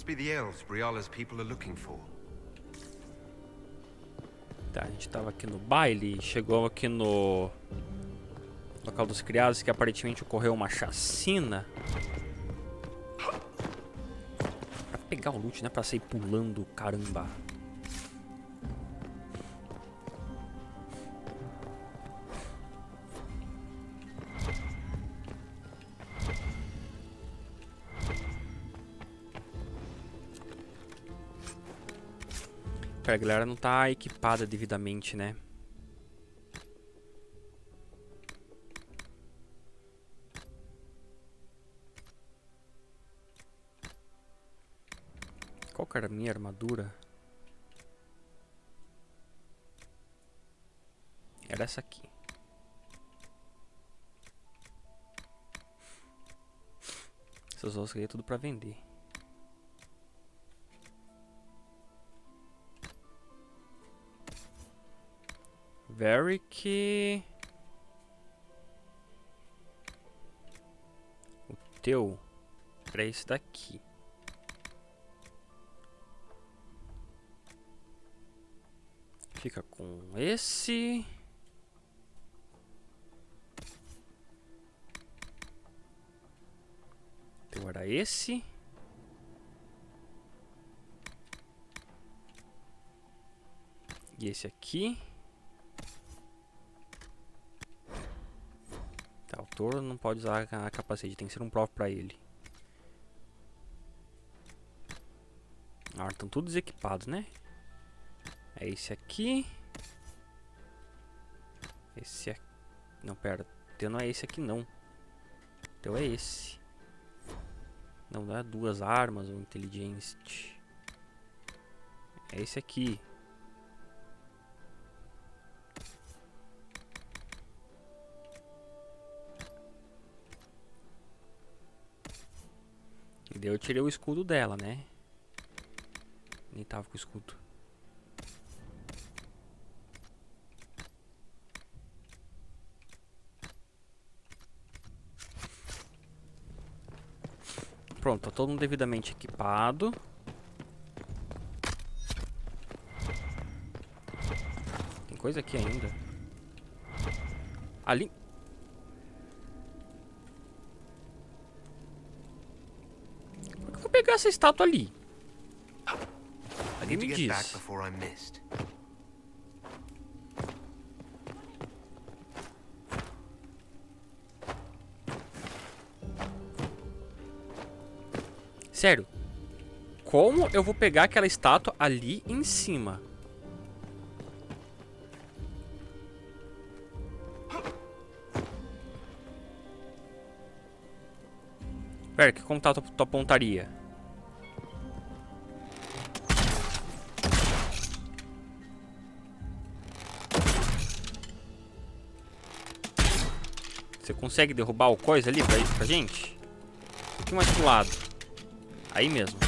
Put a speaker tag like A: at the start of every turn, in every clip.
A: Must be the elves Briala's people are looking for.
B: Tá, a gente tava aqui no baile, chegou aqui no local dos criados, que aparentemente ocorreu uma chacina. Pra pegar o loot, né? Pra sair pulando, caramba. A galera não tá equipada devidamente, né? Qual que era a minha armadura? Era essa aqui. Essas outras aqui é tudo pra vender. Varric. O teu era esse daqui. Fica com esse. O teu era esse. E esse aqui. Tá, o touro não pode usar a capacete, tem que ser um próprio pra ele. Ah, estão todos equipados, né? É esse aqui. Esse aqui. Não, pera. O teu não é esse aqui, não. O teu é esse. Não, não é duas armas ou inteligente. É esse aqui. E daí eu tirei o escudo dela, né? Nem tava com o escudo. Pronto, tá todo mundo devidamente equipado. Tem coisa aqui ainda. Ali. Como é que eu vou pegar essa estátua ali? Alguém me diz. Sério, como eu vou pegar aquela estátua ali em cima? Pera, como tá a tua pontaria? Você consegue derrubar o coisa ali pra gente? Um pouquinho mais pro lado. Aí mesmo.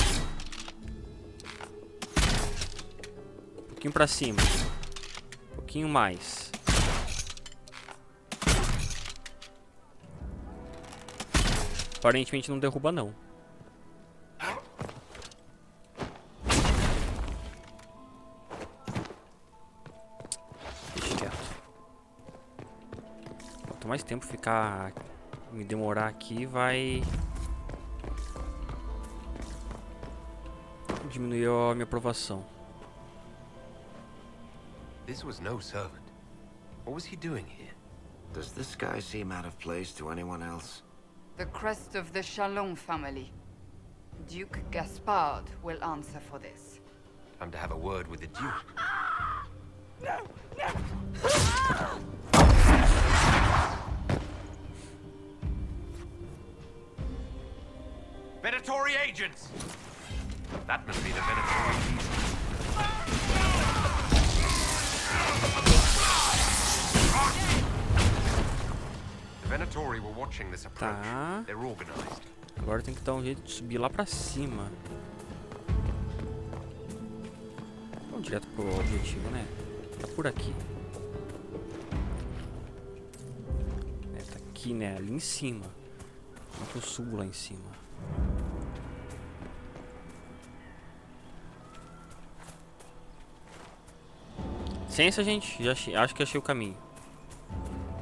B: Um pouquinho pra cima. Um pouquinho mais. Aparentemente não derruba, não. Deixa quieto. Quanto mais tempo ficar... me demorar aqui, vai... diminuiu a minha aprovação.
A: This was no servant. What was he doing here?
C: Does this guy seem out of place to anyone else?
D: The crest of the Chalon family. Duke Gaspard will answer for this.
A: Time to have a word with the Duke. Venatori agents! That must be the Venatori. The Venatori were watching this approach.
B: Tá.
A: They're organized.
B: Agora tem que dar um jeito de subir lá pra cima. Vamos direto pro objetivo, né? Tá por aqui. É, tá aqui, né? Ali em cima. Como que eu subo lá em cima? Licença, gente. Já acho que achei o caminho.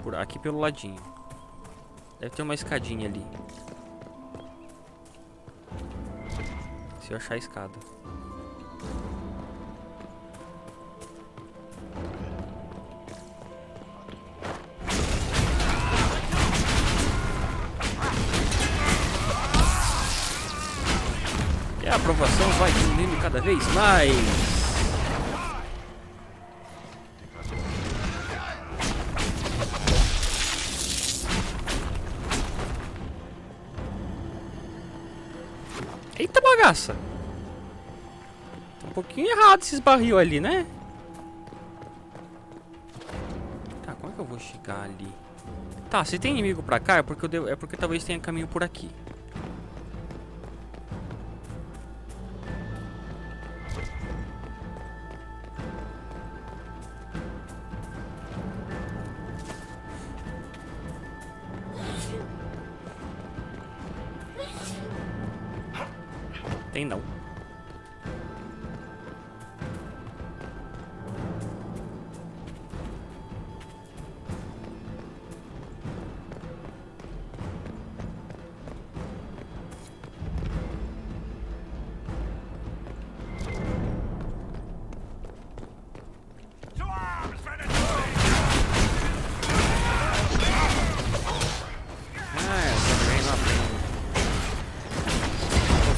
B: Por aqui pelo ladinho. Deve ter uma escadinha ali. Se eu achar a escada. E a aprovação vai diminuindo cada vez mais. Eita bagaça! Tá um pouquinho errado esses barril ali, né? Tá, como é que eu vou chegar ali? Tá, se tem inimigo pra cá é porque talvez tenha caminho por aqui. Tem não.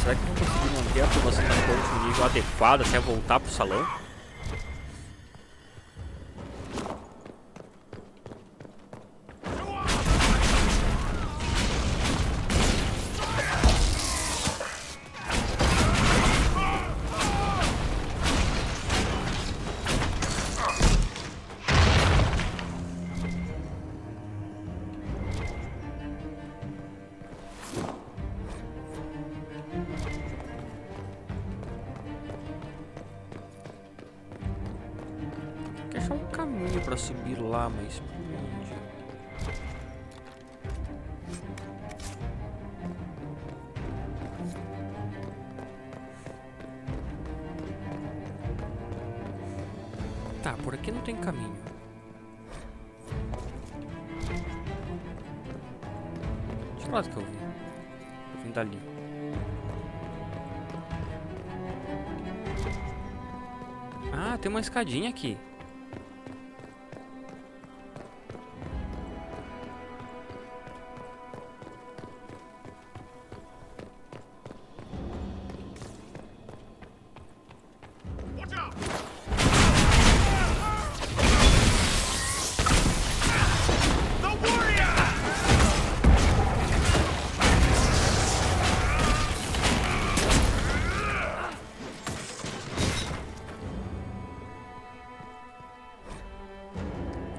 B: Será que eu vou conseguir manter a aprovação da Cortes no nível adequado até voltar pro salão? Tem que achar um caminho pra subir lá, mas por onde? Tá, por aqui não tem caminho. De que lado que eu vim? Eu vim dali. Ah, tem uma escadinha aqui.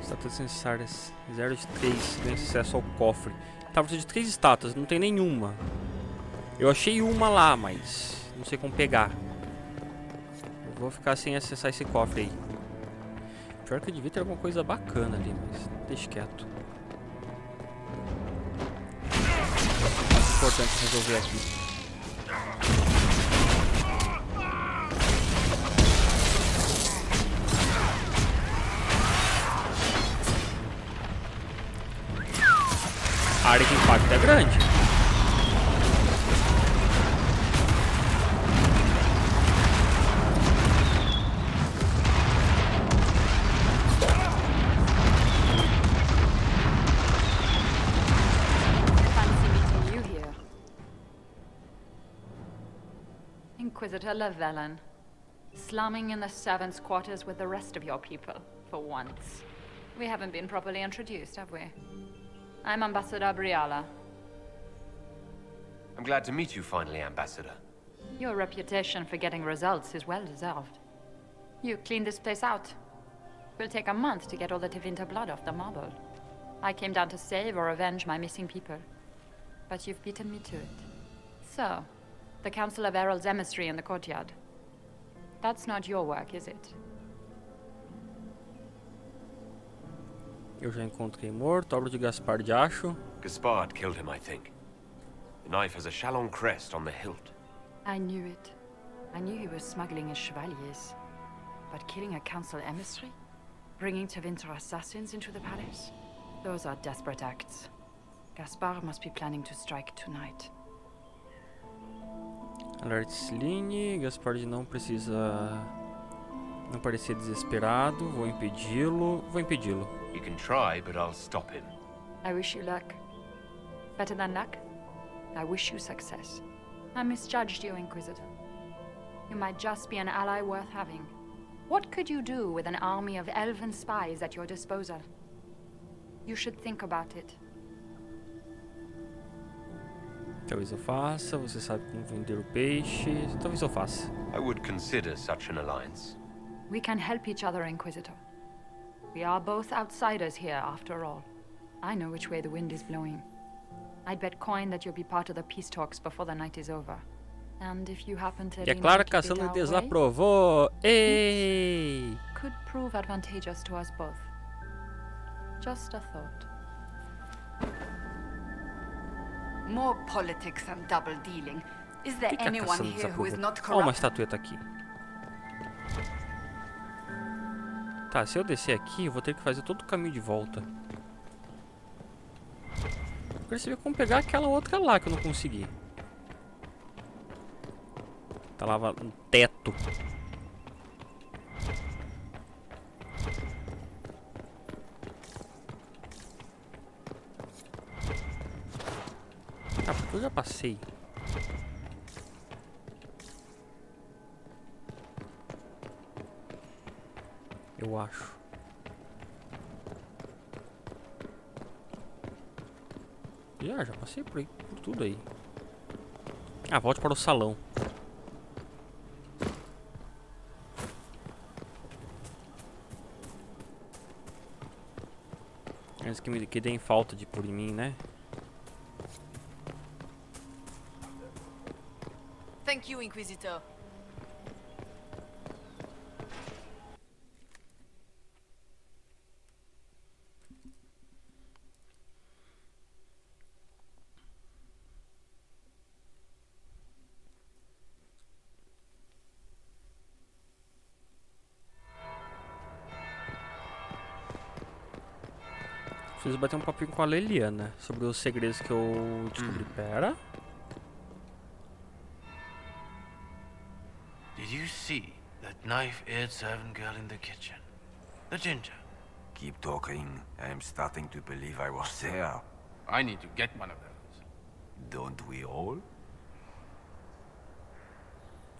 B: Estátuas necessárias 0 de 3, ganha acesso ao cofre. Tá, precisa de 3 estátuas, não tem nenhuma. Eu achei uma lá, mas não sei como pegar. Eu vou ficar sem acessar esse cofre aí. Pior que eu devia ter alguma coisa bacana ali, mas deixa quieto. É importante resolver aqui. A área de impacto é grande.
D: Fancy meeting you here. Inquisitor Llewellyn, slumming in the servants' quarters with the rest of your people, for once. We haven't been properly introduced, have we? I'm Ambassador Briala.
A: I'm glad to meet you finally, Ambassador.
D: Your reputation for getting results is well deserved. You cleaned this place out. Will take a month to get all the Tevinter blood off the marble. I came down to save or avenge my missing people. But you've beaten me to it. So, the Council of Errol's emissary in the courtyard. That's not your work, is it?
B: Eu já encontrei morto, obra de Gaspar de Acho.
A: Gaspard killed him, I think. The knife has a Chalon crest on the hilt.
D: I knew it. I knew he was smuggling his chevaliers. But killing a council emissary? Bringing Tevinter assassins into the palace? Those are desperate acts. Gaspar must be planning to strike tonight.
B: Alert Celine, Gaspar não precisa não parecer desesperado. Vou impedi-lo.
A: You can try, but I'll stop him.
D: I wish you luck. Better than luck? I wish you success. I misjudged you, Inquisitor. You might just be an ally worth having. What could you do with an army of elven spies at your disposal? You should think about it.
B: Talvez eu faça, você sabe como vender o peixe. Talvez eu faça.
A: I would consider such an alliance.
D: We can help each other, Inquisitor. We are both outsiders here, after all. I know which way the wind is blowing. I'd bet coin that you'll be part of the peace talks before the night is over. And if you happen to
B: E a Clara Cassandra desaprovou. Ei!
D: Could prove advantageous to us both. Just a thought.
E: More politics and double dealing. Is there
B: Por que a
E: anyone
B: Cassandra
E: here who is
B: desaprovou?
E: not
B: Ó, uma
E: corrupt?
B: estatueta aqui. Tá, se eu descer aqui, eu vou ter que fazer todo o caminho de volta. Eu queria saber como pegar aquela outra lá que eu não consegui. Tá lá no teto. Ah, porque eu já passei. Eu acho. Já passei por aí, por tudo aí. Ah, volte para o salão. Antes que deem falta de por mim, né?
E: Thank you, Inquisitor.
B: Preciso bater um papinho com a Leliana sobre os segredos que eu descobri. Pera.
F: Did you see that knife-eared servant girl in the kitchen? The ginger.
C: Keep talking. I'm starting to believe I was there.
F: I need to get one of those.
C: Don't we all?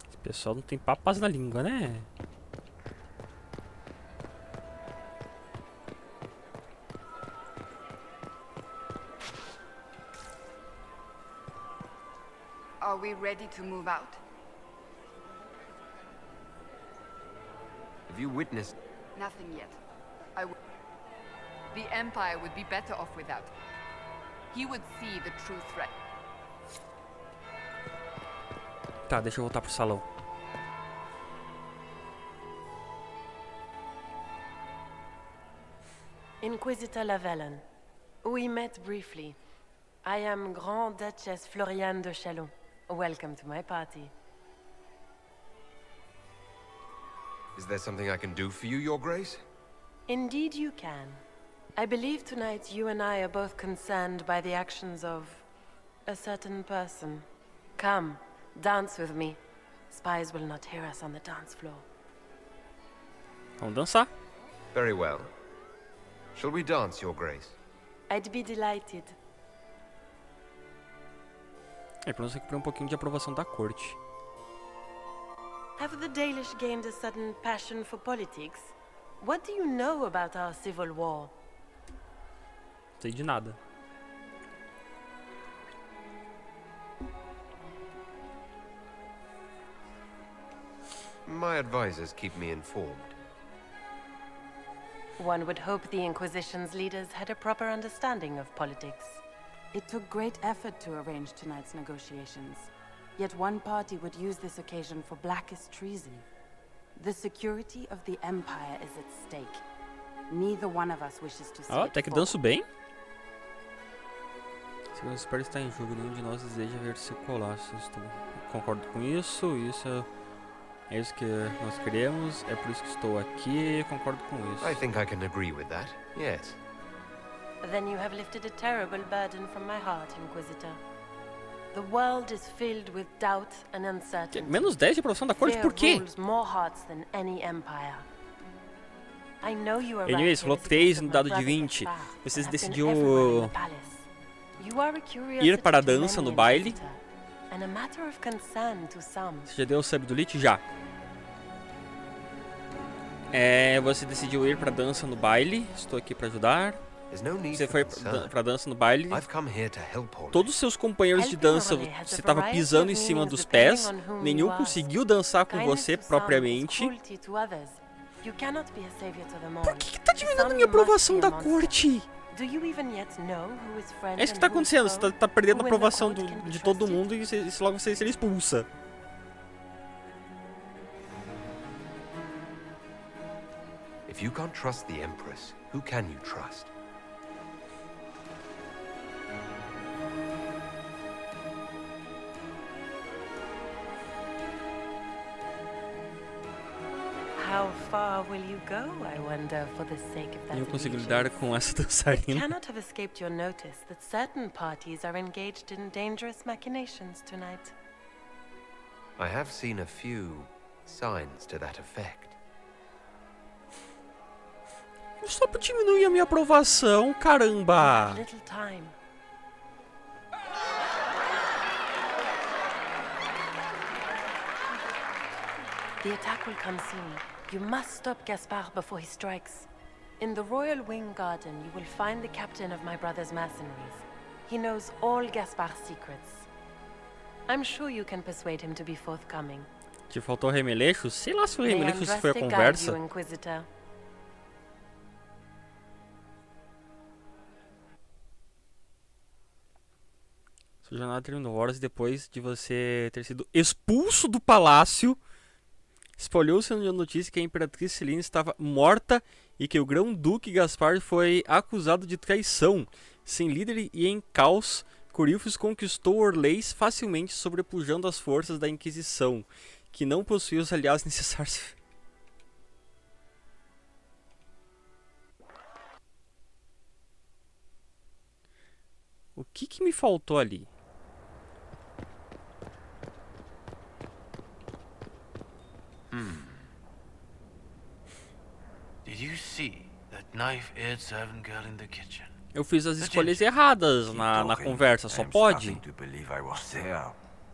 B: Esse pessoal não tem papas na língua, né?
E: Are we ready to move out?
A: Have you witnessed?
E: Nothing yet. The Empire would be better off without. He would see the true threat.
B: Tá, deixa eu voltar pro salão.
G: Inquisitor Lavalin. We met briefly. I am Grand Duchess Floriane de Chalon. Welcome to my party.
A: Is there something I can do for you, Your Grace?
G: Indeed you can. I believe tonight you and I are both concerned by the actions of a certain person. Come, dance with me. Spies will not hear us on the dance floor.
B: Vamos dançar.
A: Very well. Shall we dance, Your Grace?
G: I'd be delighted.
B: Pelo menos recuperar um pouquinho de aprovação da corte.
G: Have the Dalish gained a sudden passion for politics? What do you know about our civil war?
B: Não sei de nada.
A: My advisors keep me informed.
G: One would hope the Inquisition's leaders had a proper understanding of politics.
H: It took great effort to arrange tonight's negotiations. Yet one party would use this occasion for blackest treason. The security of the Empire is at stake. Neither one of us wishes to see
B: Ó,
H: it
B: até que
H: fall.
B: danço bem. Se o espero está em jogo, nenhum de nós deseja ver seu colapso. Concordo com isso. Isso É isso que nós queremos, é por isso que estou aqui, concordo com isso.
A: I think I can agree with that. Yes.
G: Then you have lifted a terrible burden from my heart, Inquisitor. The world is filled with doubt and uncertainty.
B: Menos 10 de aprovação da corte, por quê?
G: Rules more hearts than any empire. I know you are
B: Anyways, falou 3 no dado de 20. Você decidiu ir para a dança no baile. Você já deu o sub do Lich? Já. Você decidiu ir para a dança no baile. Estou aqui para ajudar. Você foi para a dança no baile. Todos os seus companheiros de dança, você estava pisando em cima dos pés. Nenhum conseguiu dançar com você propriamente. Por que tá diminuindo minha aprovação da corte? É isso que tá acontecendo, você tá perdendo a aprovação de todo mundo e logo você será expulsa.
A: If you can't trust the Empress, who can you trust?
G: How far will you go, I wonder, for the sake of that
B: Eu consigo lidar com essa dançarina.
G: It cannot have escaped your notice that certain parties are engaged in dangerous machinations tonight.
A: I have seen a few signs to that effect.
B: Só pra diminuir a minha aprovação, caramba!
G: Little time. The attack will come soon. You must stop Gaspard before he strikes. In the Royal Wing Garden, you will find the captain of my brother's mercenaries. He knows all Gaspard's secrets. I'm sure you can persuade him to be forthcoming.
B: Te faltou remeleixo? Sei lá se o remeleixo foi a conversa. Sua jornada terminou horas depois de você ter sido expulso do palácio. Espalhou-se a notícia que a Imperatriz Celine estava morta e que o Grão-Duque Gaspard foi acusado de traição. Sem líder e em caos, Corilfos conquistou Orleis facilmente, sobrepujando as forças da Inquisição, que não possuía os aliados necessários. O que me faltou ali?
F: Did you see that knife-eared servant girl in the kitchen?
B: Eu fiz as escolhas erradas na conversa, só pode.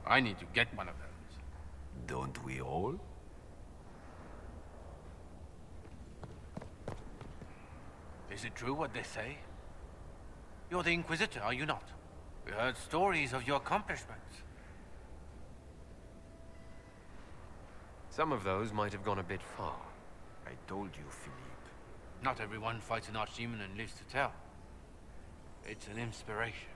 F: I need to get one of those.
C: Don't we all?
F: Is it true what they say? You're the Inquisitor, are you not? We heard stories of your accomplishments.
A: Some of those might have gone a bit far.
C: I told you, Philippe.
F: Not everyone fights an archdemon and lives to tell. It's an inspiration.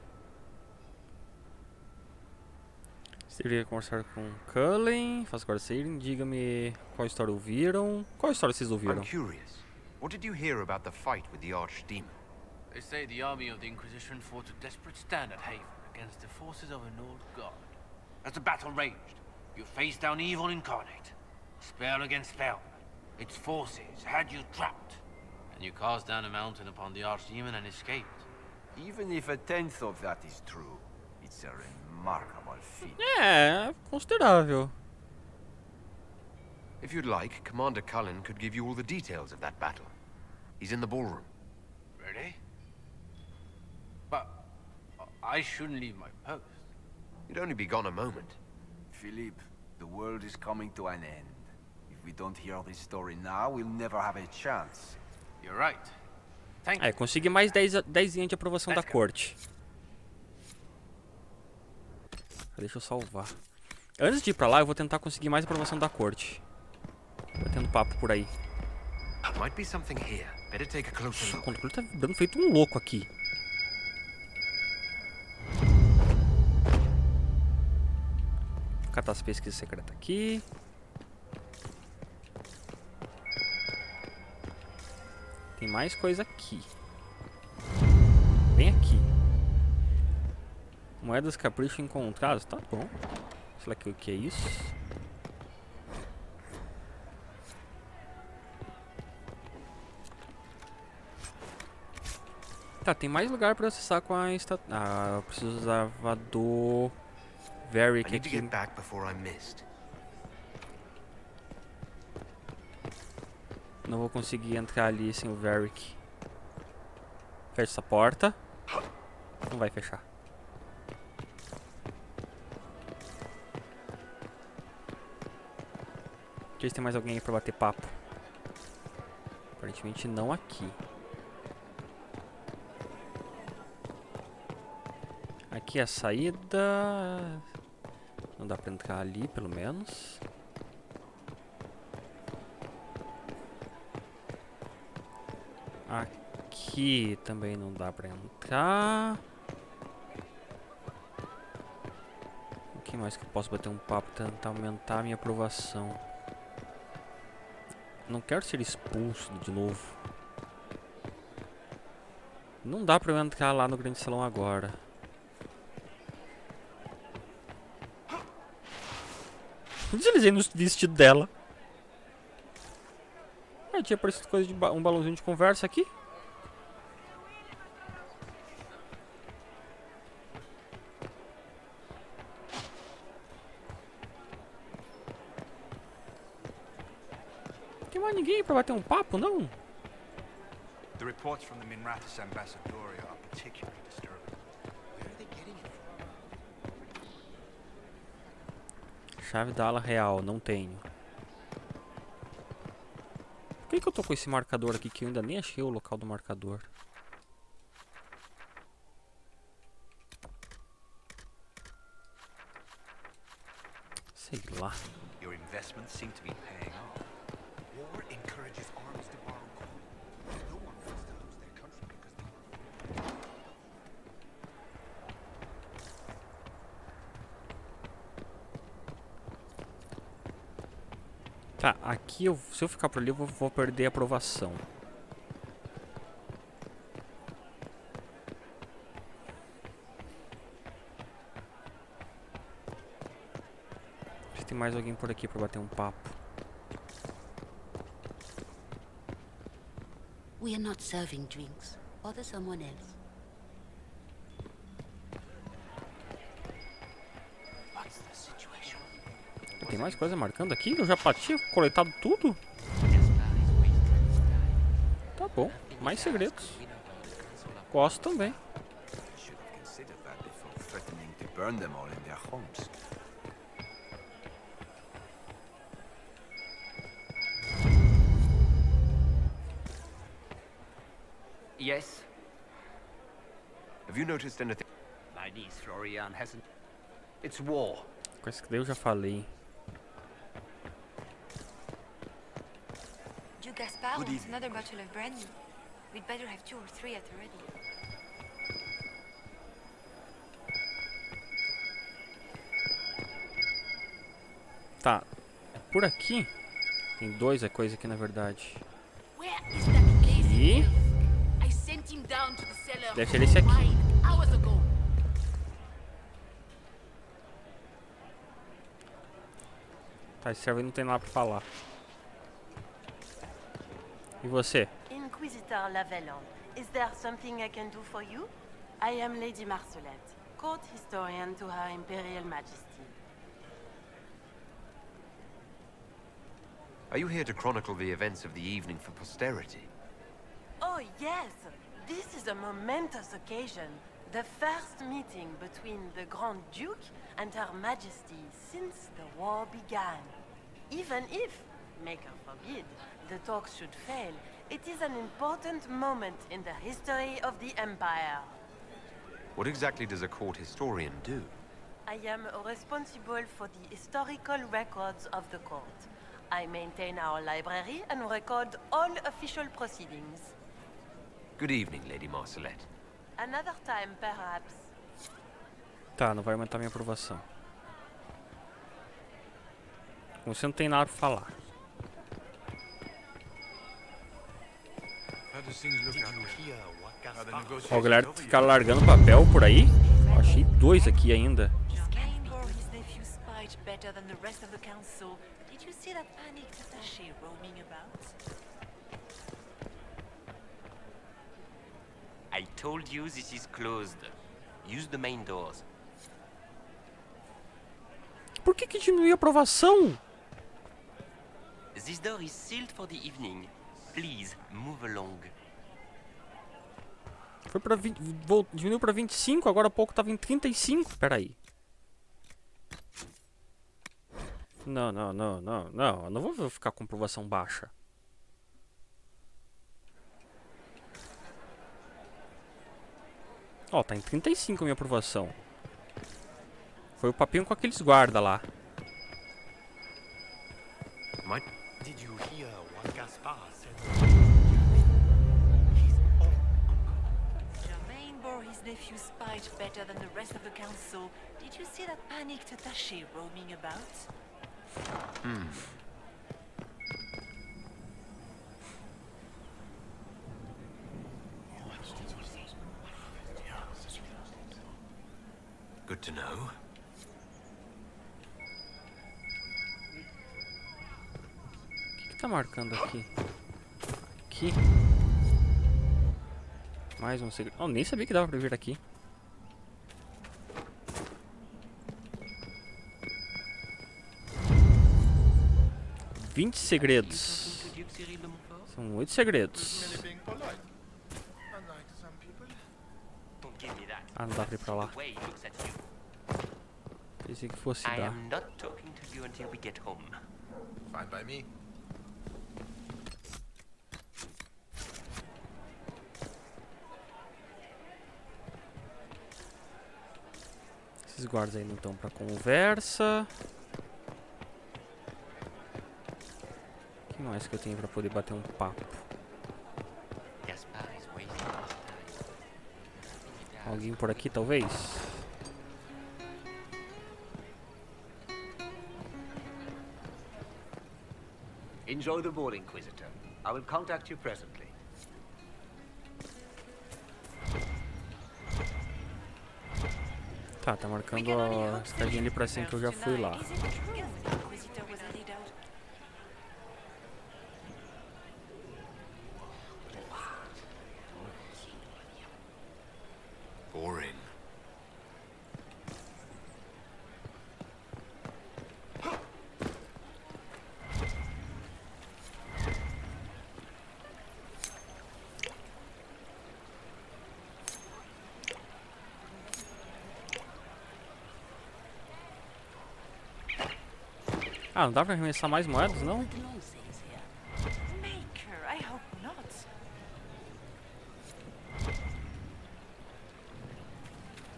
B: Você deveria conversar com Cullen, faça agora saírem, diga-me qual história ouviram. Qual história vocês ouviram?
A: I'm curious. What did you hear about the fight with the Archdemon?
F: They say the army of the Inquisition fought a desperate stand at Haven against the forces of an old god. As the battle raged, you faced down evil incarnate. Spell against spell. Its forces had you trapped. And you cast down a mountain upon the Archdemon and escaped.
C: Even if a tenth of that is true, it's a remarkable feat.
B: É, considerável.
A: If you'd like, Commander Cullen could give you all the details of that battle. He's in the ballroom.
F: Really? But I shouldn't leave my post.
A: You'd only be gone a moment.
C: Philippe, the world is coming to an end. If we don't hear this story now, we'll never have a chance.
F: You're right. Thank you.
B: Consegui mais 10 de aprovação da corte. Deixa eu salvar. Antes de ir pra lá, eu vou tentar conseguir mais aprovação da corte. Tô tendo papo por aí.
A: Might be something here. Better take a closer
B: O
A: look.
B: controle tá vibrando feito um louco aqui. Vou catar as pesquisas secretas aqui. Tem mais coisa aqui. Bem aqui. Moedas capricho encontradas. Tá bom. Sei lá o que é isso. Tá, tem mais lugar pra acessar com a eu precisava do
A: I
B: Varric
A: need to
B: aqui.
A: get back before I'm missed.
B: Não vou conseguir entrar ali sem o Varric. Fecha essa porta. Não vai fechar. Deixa eu ver se tem mais alguém aí pra bater papo. Aparentemente não aqui. Aqui é a saída. Não dá pra entrar ali, pelo menos. Aqui também não dá pra entrar. O que mais que eu posso bater um papo? Tentar aumentar a minha aprovação. Não quero ser expulso de novo. Não dá pra eu entrar lá no grande salão agora. Deslizei no vestido dela. Tinha aparecido coisa de um balãozinho de conversa aqui. Não tem mais ninguém pra bater um papo, não?
C: The reports from the Minrathous Ambassadoria are particularly disturbing. Where are they getting it from?
B: Chave da ala real, não tenho. Por que eu tô com esse marcador aqui que eu ainda nem achei o local do marcador? Sei lá.
C: Your investments seem to be paying off. War encourages armies to borrow gold. No one wants to lose their country because
B: Tá, aqui se eu ficar por ali eu vou perder a aprovação. Se tem mais alguém por aqui pra bater um papo.
I: We are not serving drinks. Order someone else.
F: What's the situation?
B: Tem mais coisa marcando aqui? Eu já tinha coletado tudo? Tá bom, mais segredos. Gosto também.
C: should have considered that before threatening to burn them all in their homes.
J: Yes,
A: Have you noticed anything?
J: my niece Florian hasn't. It's war.
B: Com esse que daí eu já falei.
K: Do Gaspar
C: Good
K: wants
C: evening.
K: another bottle of brandy. We'd better have 2 or 3 at the ready.
B: Tá, por aqui. Tem dois coisa aqui na verdade.
I: Where is that lazy
B: E
I: elf? I sent him down to the cellar
B: deve ser esse aqui.
I: hours ago.
B: Tá, esse servo aí não tem nada pra falar. E você?
G: Inquisitor Lavellan, is there something I can do for you?
H: I am Lady Marcelette, court historian to Her Imperial Majesty.
A: Are you here to chronicle the events of the evening for posterity?
G: Oh, yes! This is a momentous occasion. The first meeting between the Grand Duke and Her Majesty since the war began. Even if, Maker forbid, the talks should fail, it is an important moment in the history of the Empire.
A: What exactly does a court historian do?
G: I am responsible for the historical records of the court. I maintain our library and record all official proceedings.
A: Good evening, Lady Marcelette.
G: Another time, perhaps.
B: Tá, não vai aumentar minha aprovação. Você não tem nada pra falar. Ó, a galera ficar largando papel por aí. Ó, achei dois aqui ainda.
K: Scanning for his nephew's spite better than the rest of the council. Did you see that panicked attaché roaming about?
A: I told you this is closed. Use the main doors.
B: Por que diminuiu a aprovação?
A: This door is sealed for the evening. Please, move along.
B: Foi pra 20, diminuiu pra 25, agora há pouco tava em 35. Pera aí. Não. Eu não vou ficar com aprovação baixa. Ó, tá em 35 a minha aprovação. Foi o papinho com aqueles guarda lá.
A: Did you hear what Gaspar said?
K: Germain bore his nephew's spite better than the rest of the council. Did you see that panicked attaché roaming about?
A: Good to know.
B: O que tá marcando aqui? Aqui? Mais um segredo. Oh, nem sabia que dava pra vir aqui. $20 segredos. São 8 segredos. Ah, não dá pra ir pra lá. Pensei que fosse
A: I
B: dar.
A: am not talking to you until we get home.
C: Fine by me.
B: Esses guardas aí não estão pra conversa. O que mais que eu tenho pra poder bater um papo?
A: Gaspar is wasting his time.
B: Alguém por aqui, talvez?
J: Enjoy the ball, Inquisitor. I will contact you presently.
B: Tá marcando a escadinha ali pra cima que eu já fui lá.
A: Boring.
B: Ah, não dá pra arremessar mais moedas, não?
K: Maker, I hope not.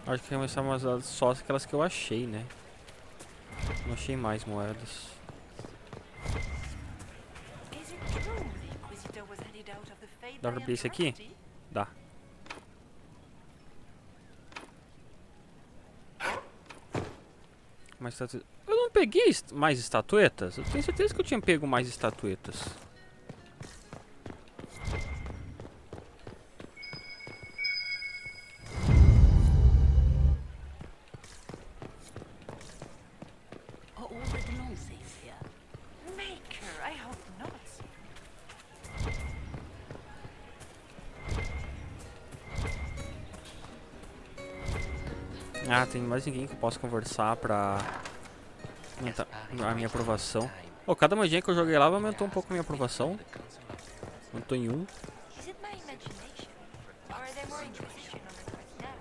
B: Acho que arremessar mais moedas só aquelas que eu achei, né? Não achei mais moedas.
K: Is it true the Inquisitor was handed out of the faith
B: Dá
K: by
B: pra
K: a
B: abrir esse aqui?
K: trustee?
B: Dá. Uma estatueta. Eu não peguei mais estatuetas? Eu tenho certeza que eu tinha pego mais estatuetas.
I: Are all the Denonces here?
K: Maker, I hope not.
B: Ah, tem mais ninguém que eu posso conversar pra aumentar a minha aprovação. Oh, cada moedinha que eu joguei lá aumentou um pouco a minha aprovação. Aumentou em 1.
K: Is it my imagination? Or are there more Inquisition on the quest now?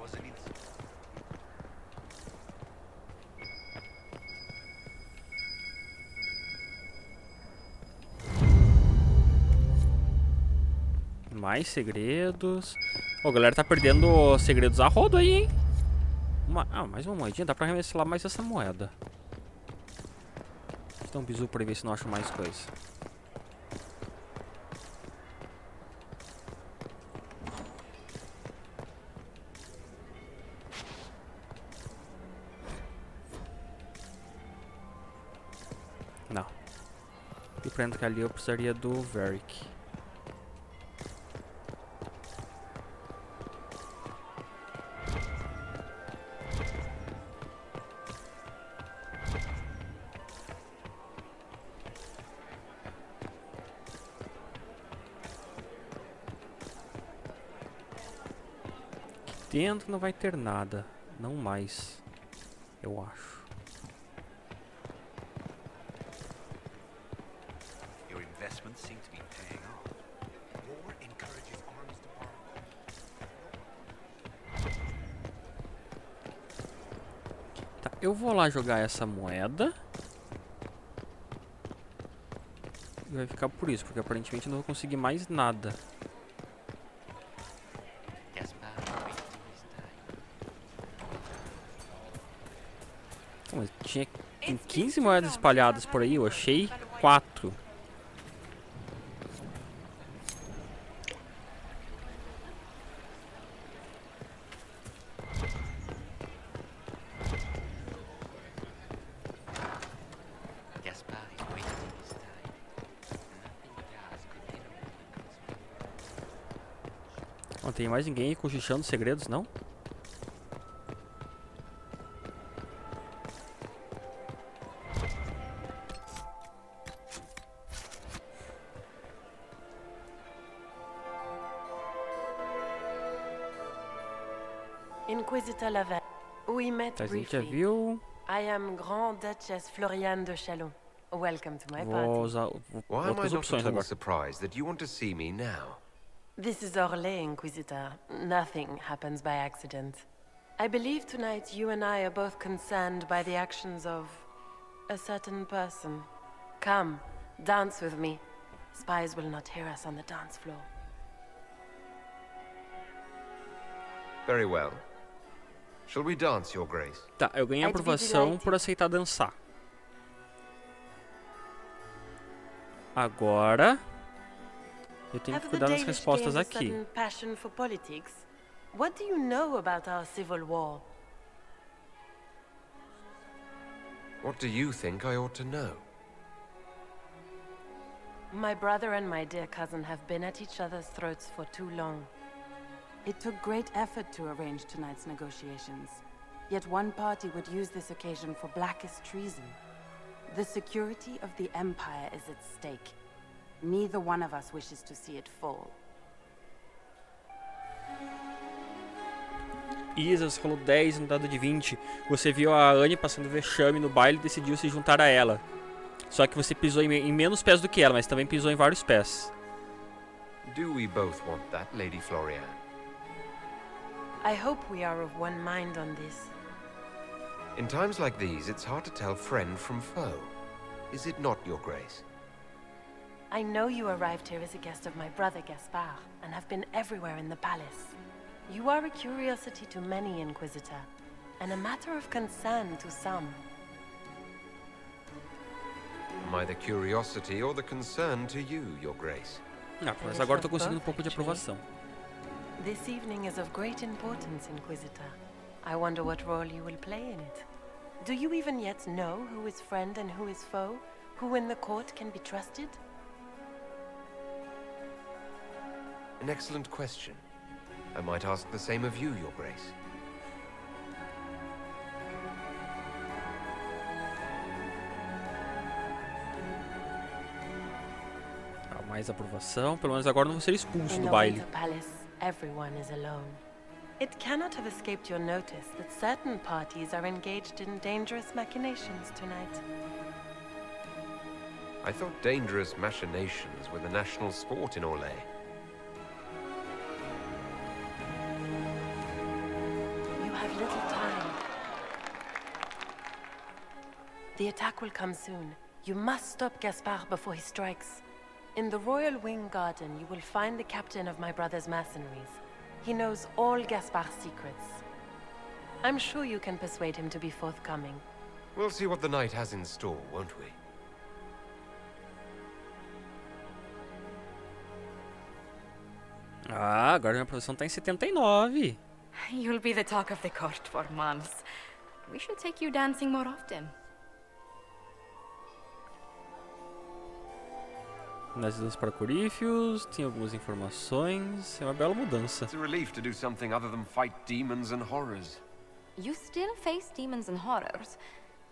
B: Mais segredos. Ô, galera, tá perdendo segredos a rodo aí, hein? Mais uma moedinha. Dá pra arremessar lá mais essa moeda. Deixa eu dar um bisu pra ver se não acho mais coisa. Não. E pra entrar ali eu precisaria do Varric. dentro não vai ter nada. Não mais. Eu acho.
C: Your investments seem to be paying off. War encourages arms to borrow.
B: Tá, eu vou lá jogar essa moeda. E vai ficar por isso, porque aparentemente eu não vou conseguir mais nada. Mas tem 15 moedas espalhadas por aí, eu achei 4. Não tem mais ninguém aí cochichando segredos, não?
G: Inquisitor Lavelle. We met
B: A gente já
G: briefly.
B: viu.
G: I am Grand Duchess Floriane de Chalon. Welcome to my
B: Vou
G: party.
B: usar
L: Why am I
B: outras
L: not
B: opções
L: at all
B: agora.
L: surprised that you want to see me now?
G: This is Orlais, Inquisitor. Nothing happens by accident. I believe tonight you and I are both concerned by the actions of a certain person. Come, dance with me. Spies will not hear us on the dance floor.
L: Very well. Shall we dance, Your Grace?
B: Tá, eu ganhei aprovação por aceitar dançar. Agora eu tenho que cuidar das respostas aqui.
G: Passion for politics? What do you know about our civil war?
L: What do you think I ought to know?
G: My brother and my dear cousin have been at each other's throats for too long.
H: It took great effort to arrange tonight's negotiations. Yet one party would use this occasion for blackest treason. The security of the Empire is at stake. Neither one of us wishes to see it fall.
B: Isa, você falou 10 no dado de 20. Você viu a Anne passando vexame no baile e decidiu se juntar a ela. Só que você pisou em menos pés do que ela, mas também pisou em vários pés.
L: Do we both want that, Lady Floriane?
G: I hope we are of one mind on this.
L: In times like these, it's hard to tell friend from foe. Is it not, Your Grace?
G: I know you arrived here as a guest of my brother Gaspard, and have been everywhere in the palace. You are a curiosity to many, Inquisitor, and a matter of concern to some.
L: Am I the curiosity or the concern to you, Your Grace?
B: Ah, mas agora tô conseguindo um pouco de aprovação.
G: This evening is of great importance, Inquisitor. I wonder what role you will play in it. Do you even yet know who is friend and who is foe? Who in the court can be trusted?
L: An excellent question. I might ask the same of you, Your Grace.
B: Mais aprovação, pelo menos agora não vou ser expulso do
G: In the
B: baile.
G: Winter Palace, everyone is alone. It cannot have escaped your notice that certain parties are engaged in dangerous machinations tonight.
L: I thought dangerous machinations were the national sport in Orlais.
G: You have little time. The attack will come soon. You must stop Gaspard before he strikes. In the Royal Wing Garden, you will find the captain of my brother's mercenaries. He knows all Gaspard's secrets. I'm sure you can persuade him to be forthcoming.
L: We'll see what the night has in store, won't we?
B: Ah, agora minha aprovação tá em 79.
M: You'll be the talk of the court for months. We should take you dancing more often.
B: Nas danças para corífios, tem algumas informações. É uma bela mudança.
L: It's a relief to do something other than fight demons and horrors.
N: You still face demons and horrors.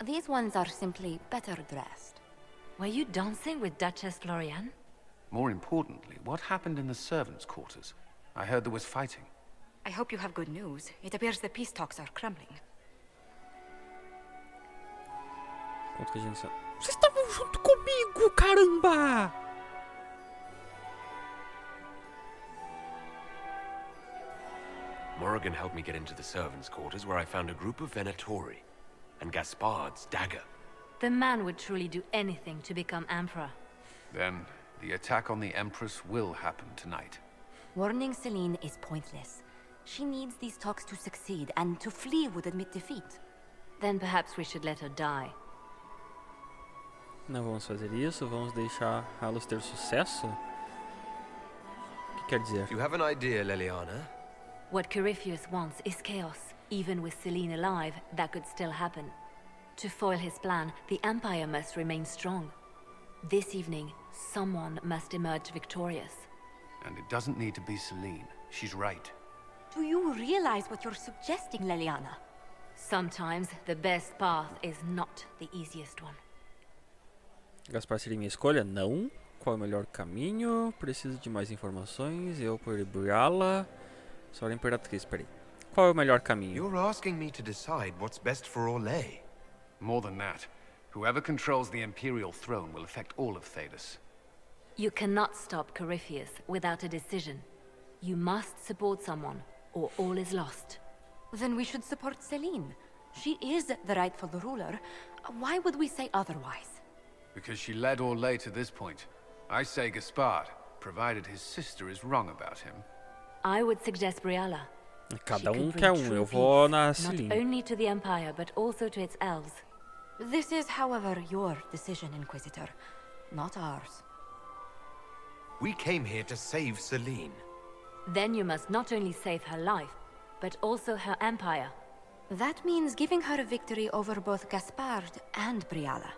N: These ones are simply better dressed.
K: Were you dancing with Duchess Floriane?
C: More importantly, what happened in the servants' quarters? I heard there was fighting.
M: I hope you have good news. It appears the peace talks are crumbling.
B: Quanto que a gente sabe? Vocês estavam junto comigo, caramba!
L: Morrigan helped me get into the servants' quarters where I found a group of Venatori and Gaspard's dagger.
O: The man would truly do anything to become Emperor.
C: Then, the attack on the Empress will happen tonight.
N: Warning Celine is pointless. She needs these talks to succeed, and to flee would admit defeat.
O: Then perhaps we should let her die.
B: Não vamos fazer isso, vamos deixá-los ter sucesso? O que quer dizer?
L: You have an idea, Leliana?
O: What Corypheus wants is chaos. Even with Celine alive, that could still happen. To foil his plan, the Empire must remain strong. This evening, someone must emerge victorious.
C: And it doesn't need to be Celine. She's right.
N: Do you realize what you're suggesting, Leliana?
O: Sometimes the best path is not the easiest one.
B: Gaspar seria minha escolha? Não. Qual é o melhor caminho? Preciso de mais informações. Eu por Briala. Só a Imperatriz, peraí. Qual é o melhor caminho?
L: You're asking me to decide what's best for Orlais.
C: More than that, whoever controls the Imperial throne will affect all of Thedas.
O: You cannot stop Corypheus without a decision. You must support someone, or all is lost.
N: Then we should support Celine. She is the rightful ruler. Why would we say otherwise?
C: Because she led Orlais to this point. I say Gaspard, provided his sister is wrong about him.
O: I would suggest Briala.
B: Cada quer eu vou na Celine.
O: Not only to the Empire, but also to its elves.
N: This is, however, your decision, Inquisitor, not ours.
L: We came here to save Celine.
O: Then you must not only save her life, but also her empire.
N: That means giving her a victory over both Gaspard and Briala.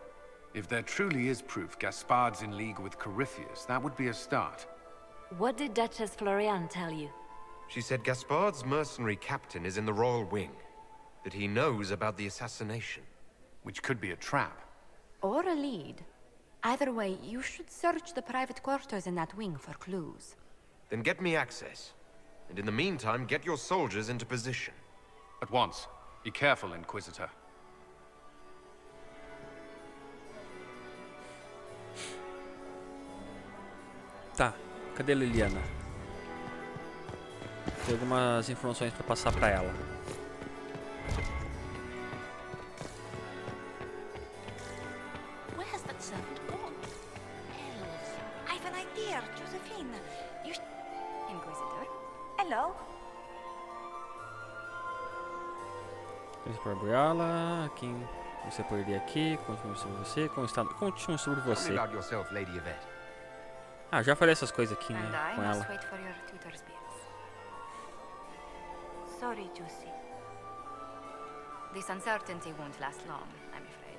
C: If there truly is proof Gaspard's in league with Corypheus, that would be a start.
O: What did Duchess Floriane tell you?
L: She said Gaspard's mercenary captain is in the royal wing, that he knows about the assassination.
C: Which could be a trap.
N: Or a lead. Either way, you should search the private quarters in that wing for clues.
L: Then get me access. And in the meantime, get your soldiers into position.
C: At once. Be careful, Inquisitor.
B: Tá, cadê a Leliana? Tem algumas informações pra passar pra ela.
K: Where has that servant gone? Elves. I've an idea, Josephine. You
M: Inquisitor?
K: Hello?
B: Vamos para Briala. Quem você poderia aqui? Conte-me sobre você. Conte-me sobre você.
L: Tell me about yourself, Lady Yvette.
B: Ah, já falei essas coisas aqui, né?
M: And I
B: Com
M: must
B: ela.
M: wait for your tutor's bills. Sorry, Juicy. This uncertainty won't last long, I'm afraid.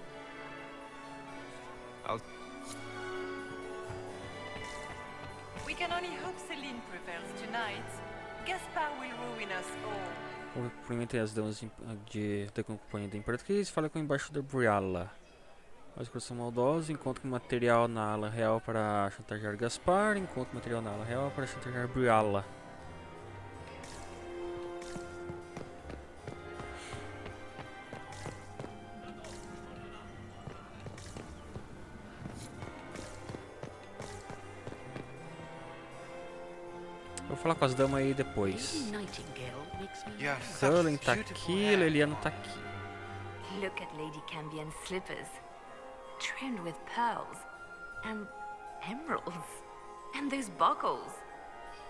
K: We can only hope Celine prevails tonight. Gaspard will ruin us all.
B: Cumprimente as damas da companhia da Imperatriz. Fala com o embaixador Briala. Faz coração maldoso. Encontre material na ala real para chantagear Gaspar. Encontre material na ala real para chantagear Briala. Vou falar com as damas aí depois. Sullen tá aqui, Leliana tá aqui.
O: Look at Lady Cambian's slippers. Trimmed with pearls. And emeralds. And those buckles.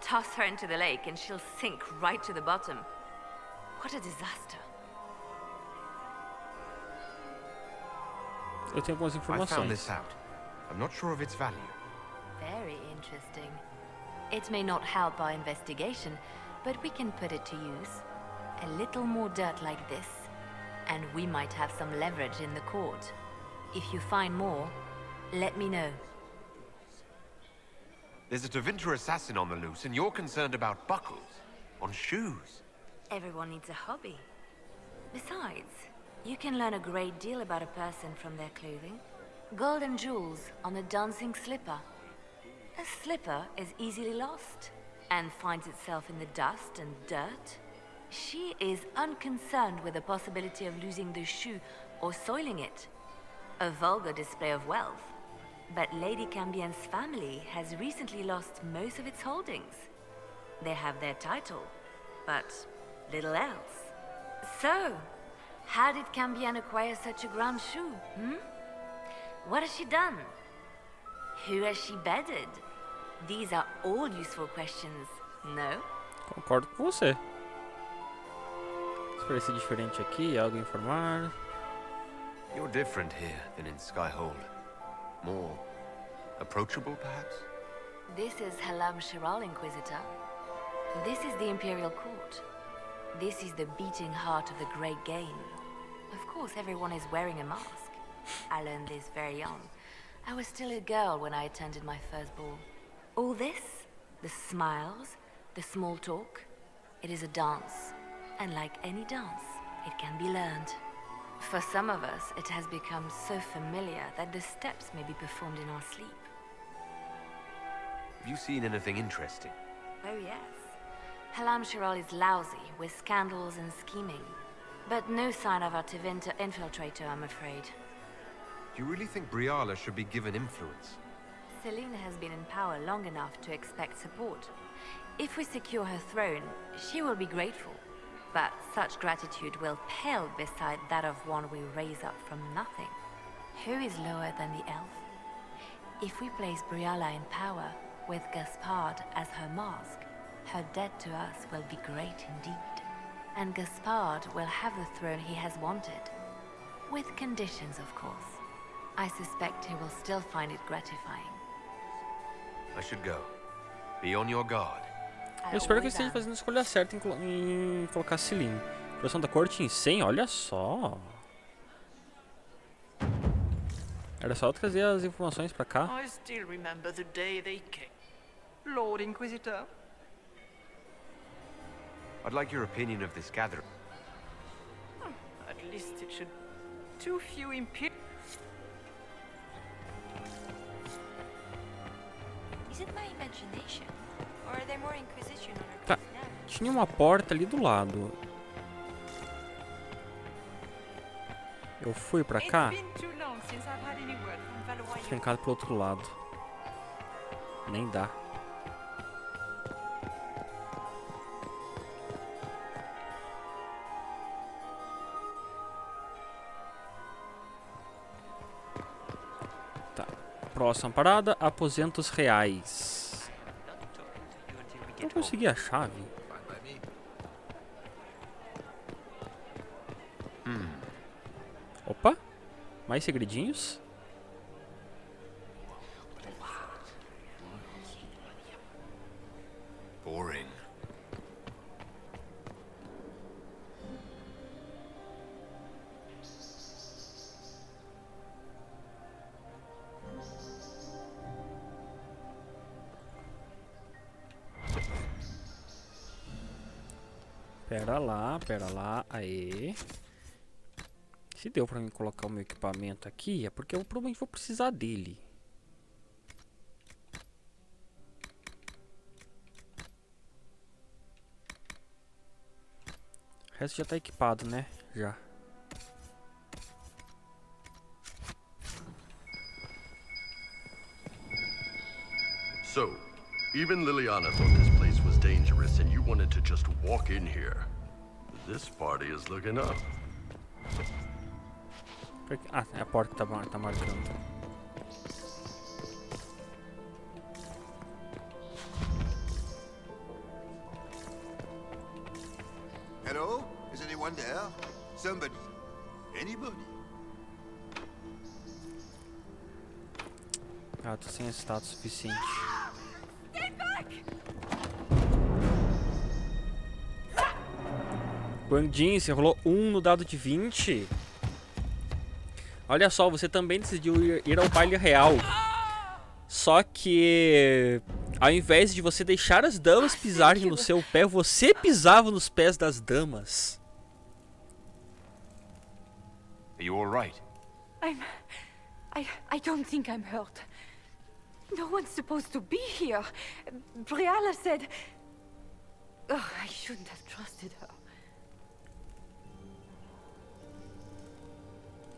O: Toss her into the lake and she'll sink right to the bottom. What a disaster.
B: Eu tenho algumas
L: I found
B: informações.
L: this out. I'm not sure of its value.
O: Very interesting. It may not help our investigation, but we can put it to use. A little more dirt like this, and we might have some leverage in the court. If you find more, let me know.
L: There's a Tevinter assassin on the loose, and you're concerned about buckles on shoes.
O: Everyone needs a hobby. Besides, you can learn a great deal about a person from their clothing. Gold and jewels on a dancing slipper. A slipper is easily lost and finds itself in the dust and dirt She is unconcerned with the possibility of losing the shoe or soiling it. A vulgar display of wealth. But Lady Cambien's family has recently lost most of its holdings. They have their title, but little else. So, how did Cambien acquire such a grand shoe, What has she done? Who has she bedded? These are all useful questions, no?
B: Concordo com você. Se parecer diferente aqui, algo a informar.
L: You're different here than in Skyhold. More approachable, perhaps?
O: This is Halam Shiral, Inquisitor. This is the Imperial Court. This is the beating heart of the Great Game. Of course, everyone is wearing a mask. I learned this very young. I was still a girl when I attended my first ball. All this, the smiles, the small talk, it is a dance. And like any dance, it can be learned. For some of us, it has become so familiar that the steps may be performed in our sleep.
L: Have you seen anything interesting?
O: Oh yes. Halam Shiral is lousy, with scandals and scheming. But no sign of our Tevinter infiltrator, I'm afraid.
L: Do you really think Briala should be given influence?
O: Celine has been in power long enough to expect support. If we secure her throne, she will be grateful. But such gratitude will pale beside that of one we raise up from nothing. Who is lower than the elf? If we place Briala in power, with Gaspard as her mask, her debt to us will be great indeed. And Gaspard will have the throne he has wanted. With conditions, of course. I suspect he will still find it gratifying.
L: I should go. Be on your guard.
B: Eu espero que eu esteja fazendo a escolha certa em colocar Celine. Produção da corte em 100, olha só. Era só eu trazer as informações pra cá.
K: I still remember the day they came. Lord Inquisitor.
L: I'd like your opinion of this gathering.
K: At least it should... Too few Imperial...
P: Is it my imagination? Or are there more Inquisition on our
B: Tá, tinha uma porta ali do lado. Eu fui pra cá. Trancado pro outro lado. Nem dá. Tá. Próxima parada, aposentos reais. Não consegui a chave. Opa, mais segredinhos.
L: Boring.
B: Pera lá, aê. Se deu pra mim colocar o meu equipamento aqui, é porque eu provavelmente vou precisar dele. O resto já tá equipado, né? Já.
Q: So, even Liliana thought this place was dangerous and you wanted to just walk in here. This party is looking up.
B: Ah, é a porta que tá marcando.
R: Hello? Is anyone there? Somebody? Anybody?
B: Ah, tô sem status suficiente. Bandinho, você rolou 1 no dado de 20. Olha só, você também decidiu ir ao baile real. Só que ao invés de você deixar as damas pisarem no seu pé, você pisava nos pés das damas.
L: Are you all right?
N: I don't think I'm hurt. No one's supposed to be here. Briala said... Oh, I shouldn't have trusted her.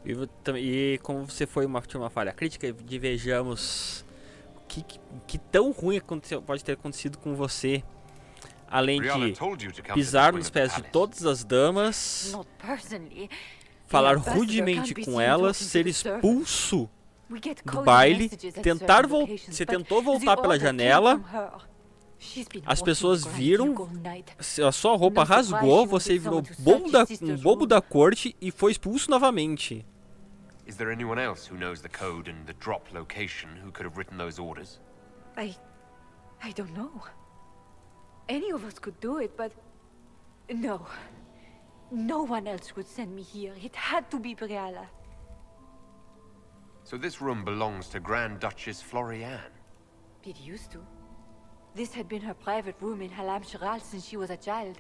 B: E como você foi tinha uma falha crítica, de vejamos que tão ruim pode ter acontecido com você. Além de pisar nos pés de todas as damas, falar rudemente com elas, ser expulso do baile, você tentou voltar pela janela, as pessoas viram, a sua roupa rasgou, você virou um bobo da corte e foi expulso novamente.
L: Is there anyone else who knows the code and the drop location who could have written those orders?
S: I don't know. Any of us could do it, but no. No one else would send me here. It had to be Briala.
L: So this room belongs to Grand Duchess Floriane?
S: It used to. This had been her private room in Halam Shiral since she was a child.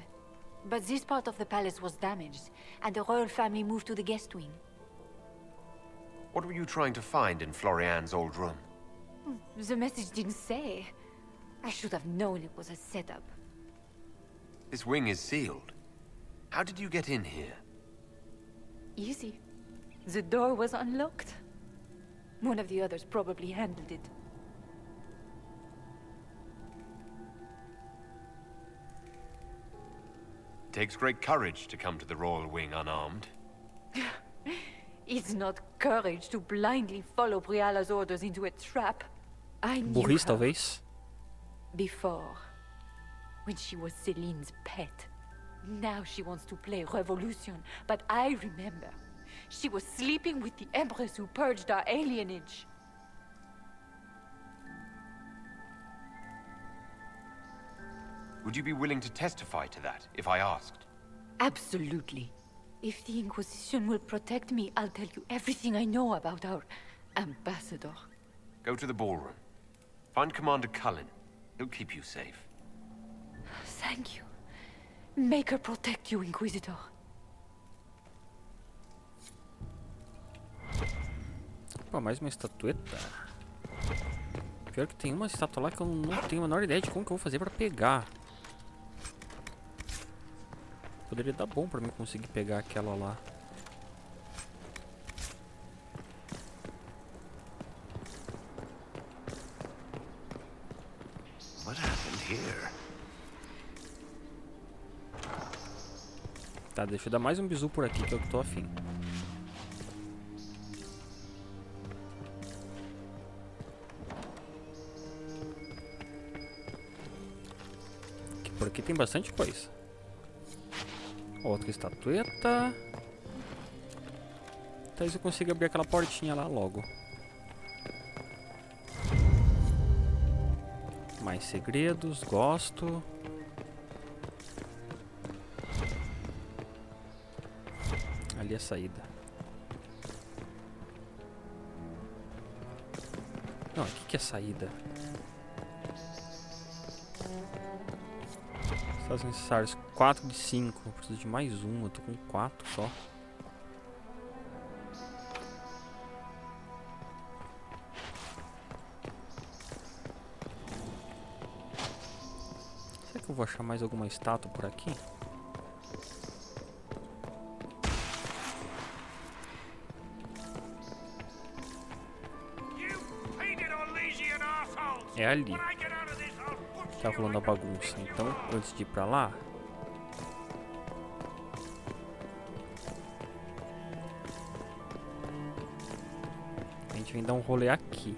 S: But this part of the palace was damaged, and the royal family moved to the guest wing.
L: What were you trying to find in Floriane's old room?
S: The message didn't say. I should have known it was a setup.
L: This wing is sealed. How did you get in here?
S: Easy. The door was unlocked. One of the others probably handled it.
L: It takes great courage to come to the royal wing unarmed.
S: It's not courage to blindly follow Briala's orders into a trap. I knew
B: Burrice,
S: her
B: talvez.
S: before, when she was Celine's pet. Now she wants to play revolution, but I remember. She was sleeping with the empress who purged our alienage.
L: Would you be willing to testify to that, if I asked?
S: Absolutely. If the Inquisition will protect me, I'll tell you everything I know about our ambassador.
L: Go to the ballroom. Find Commander Cullen. He'll keep you safe.
S: Thank you. Make her protect you, Inquisitor.
B: Pô, mais uma estatueta. Pior que tem uma estátua lá que eu não tenho a menor ideia de como que eu vou fazer pra pegar. Poderia dar bom pra mim conseguir pegar aquela lá.
L: What happened here?
B: Tá, deixa eu dar mais um bizu por aqui que eu tô afim. Por aqui tem bastante coisa. Outra estatueta. Talvez eu consiga abrir aquela portinha lá logo. Mais segredos, gosto. Ali é a saída. Não, aqui que é a saída. Estados necessários 4 de 5. Eu preciso de mais um, eu tô com 4 só. Será que eu vou achar mais alguma estátua por aqui? É ali. Tá rolando a bagunça. Então, antes de ir pra lá, a gente vem dar um rolê aqui.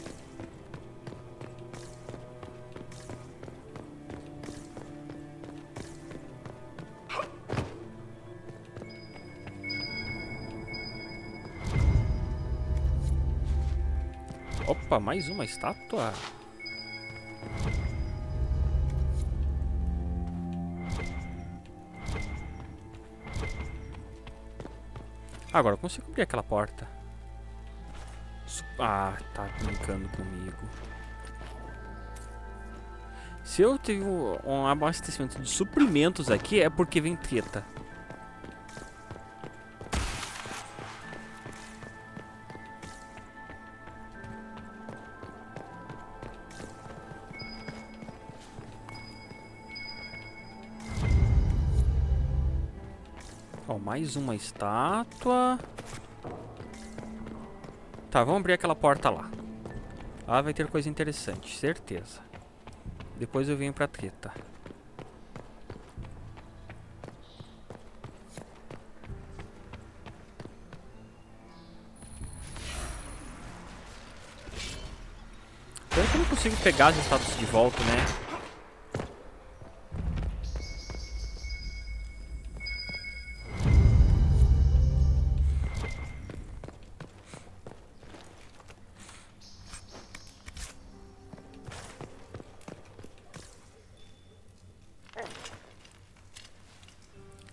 B: Opa, mais uma estátua. Agora eu consigo abrir aquela porta. Ah, tá brincando comigo. Se eu tenho um abastecimento de suprimentos aqui, é porque vem treta. Ó, mais uma estátua. Tá, vamos abrir aquela porta lá. Lá vai ter coisa interessante, certeza. Depois eu venho pra treta. Pena que eu não consigo pegar os status de volta, né?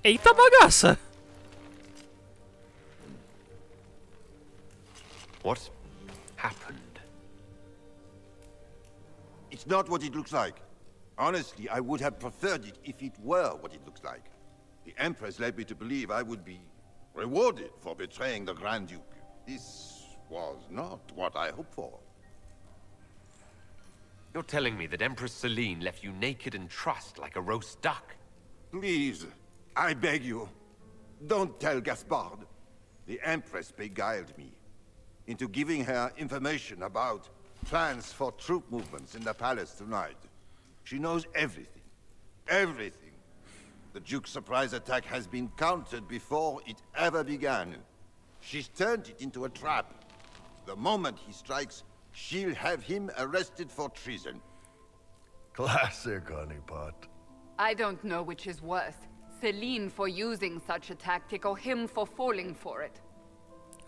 B: Eita bagaça!
L: What happened?
R: It's not what it looks like. Honestly, I would have preferred it if it were what it looks like. The Empress led me to believe I would be rewarded for betraying the Grand Duke. This was not what I hoped for.
L: You're telling me that Empress Celine left you naked and trussed like a roast duck?
R: Please, I beg you, don't tell Gaspard. The Empress beguiled me into giving her information about plans for troop movements in the palace tonight. She knows everything. Everything. The Duke's surprise attack has been countered before it ever began. She's turned it into a trap. The moment he strikes, she'll have him arrested for treason.
Q: Classic, honeypot.
E: I don't know which is worse. Celine for using such a tactic or him for falling for it.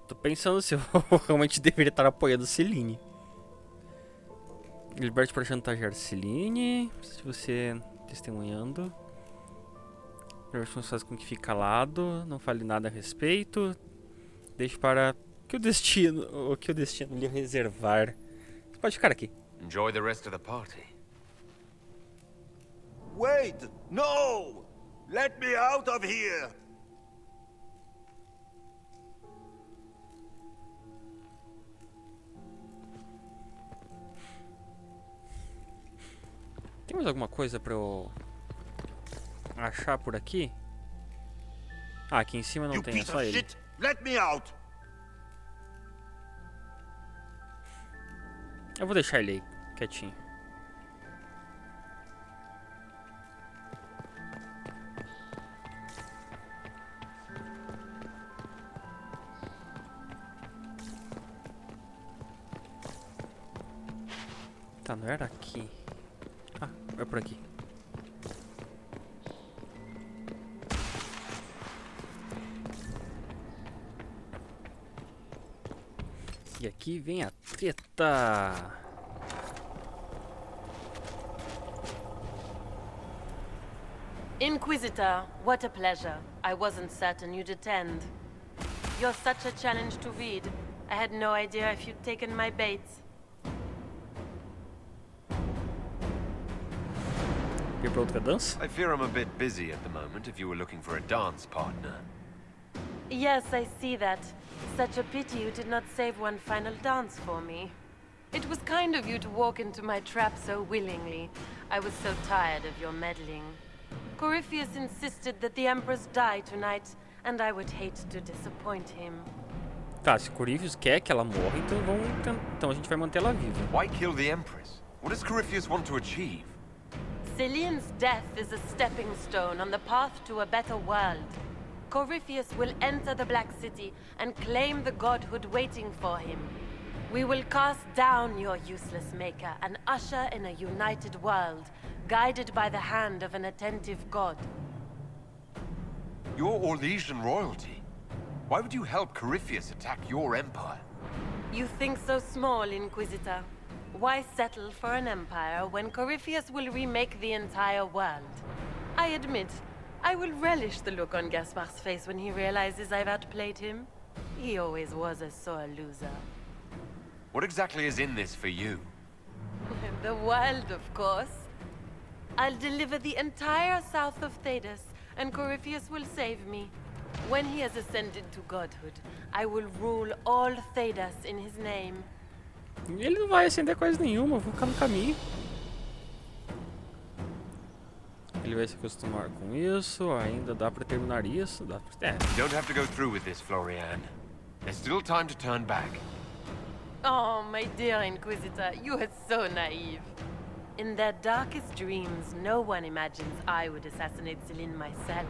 B: Tô pensando se eu realmente deveria estar apoiando Celine. Liberte para chantagear Celine. Se você testemunhando. Faz com que fique calado. Não fale nada a respeito. Deixe para o que o destino lhe reservar. Você pode ficar aqui.
L: Enjoy the rest of the party.
R: Wait! No! Let me out of here!
B: Tem mais alguma coisa pra eu achar por aqui? Ah, aqui em cima não tem, é só ele.
R: Let me out!
B: Eu vou deixar ele aí, quietinho. Tá, não era aqui. Ah, é por aqui. E aqui vem a treta.
G: Inquisitor, what a pleasure. I wasn't certain you'd attend. You're such a challenge to read. I had no idea if you'd taken my baits.
B: Vir pra outra dança?
L: I fear I'm a bit busy at the moment if you were looking for a dance partner.
G: Yes, I see that. Such a pity you did not save one final dance for me. It was kind of you to walk into my trap so willingly. I was so tired of your meddling. Corypheus insisted that the Empress die tonight, and I would hate to disappoint him.
B: Tá, se Corypheus quer que ela morra, então a gente vai manter ela viva.
L: Why kill the Empress? What does Corypheus want to achieve?
G: Celine's death is a stepping stone on the path to a better world. Corypheus will enter the Black City and claim the godhood waiting for him. We will cast down your useless maker and usher in a united world, guided by the hand of an attentive god.
L: You're Orlesian royalty. Why would you help Corypheus attack your empire?
G: You think so small, Inquisitor. Why settle for an empire when Corypheus will remake the entire world? I admit, I will relish the look on Gaspard's face when he realizes I've outplayed him. He always was a sore loser.
L: What exactly is in this for you?
G: The world, of course. I'll deliver the entire south of Thedas, and Corypheus will save me. When he has ascended to godhood, I will rule all Thedas in his name.
B: Ele não vai acender coisa nenhuma, eu vou ficar no caminho. Ele vai se acostumar com isso, ainda dá pra terminar isso, dá pra...
L: You don't have to go through with this, Florian. There's still time to turn back.
G: Oh, my dear Inquisitor, you are so naive. In their darkest dreams, no one imagines I would assassinate Celine myself.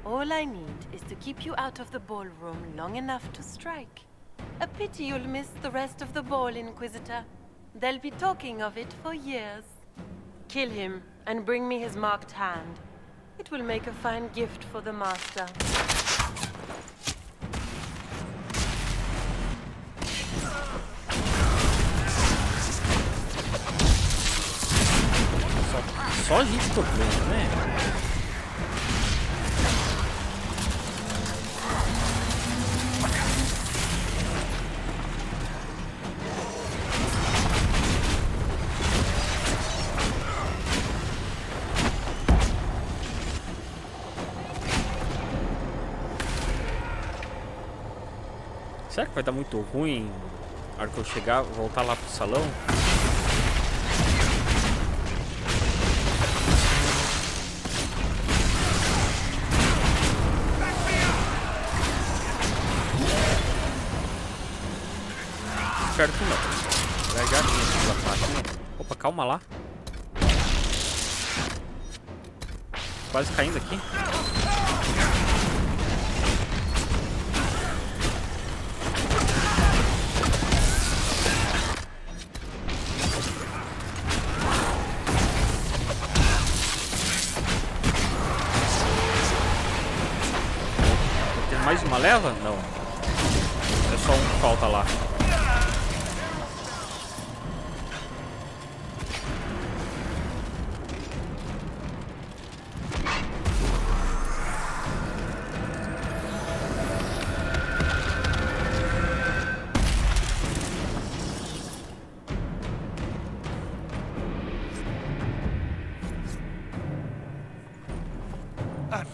G: All I need is to keep you out of the ballroom long enough to strike. A pity you'll miss the rest of the ball, Inquisitor. They'll be talking of it for years. Kill him and bring me his marked hand. It will make a fine gift for the Master.
B: Só a gente tocando, né? Será que vai dar muito ruim na hora que eu chegar, voltar lá pro salão? Espero que não. Já tinha essa parte. Opa, calma lá. Quase caindo aqui. Tem mais uma leva? Não. É só um que falta lá.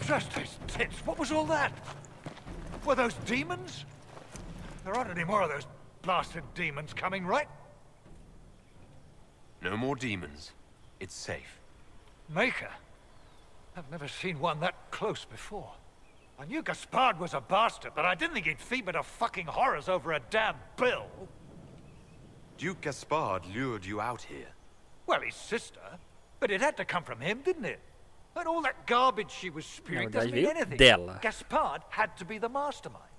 C: Justice tits, what was all that? Were those demons? There aren't any more of those blasted demons coming, right?
L: No more demons. It's safe.
C: Maker? I've never seen one that close before. I knew Gaspard was a bastard, but I didn't think he'd feed me to fucking horrors over a damn bill.
L: Duke Gaspard lured you out here.
C: Well, his sister. But it had to come from him, didn't it? And all that garbage she was spewing doesn't mean anything.
B: Dela.
C: Gaspard had to be the mastermind.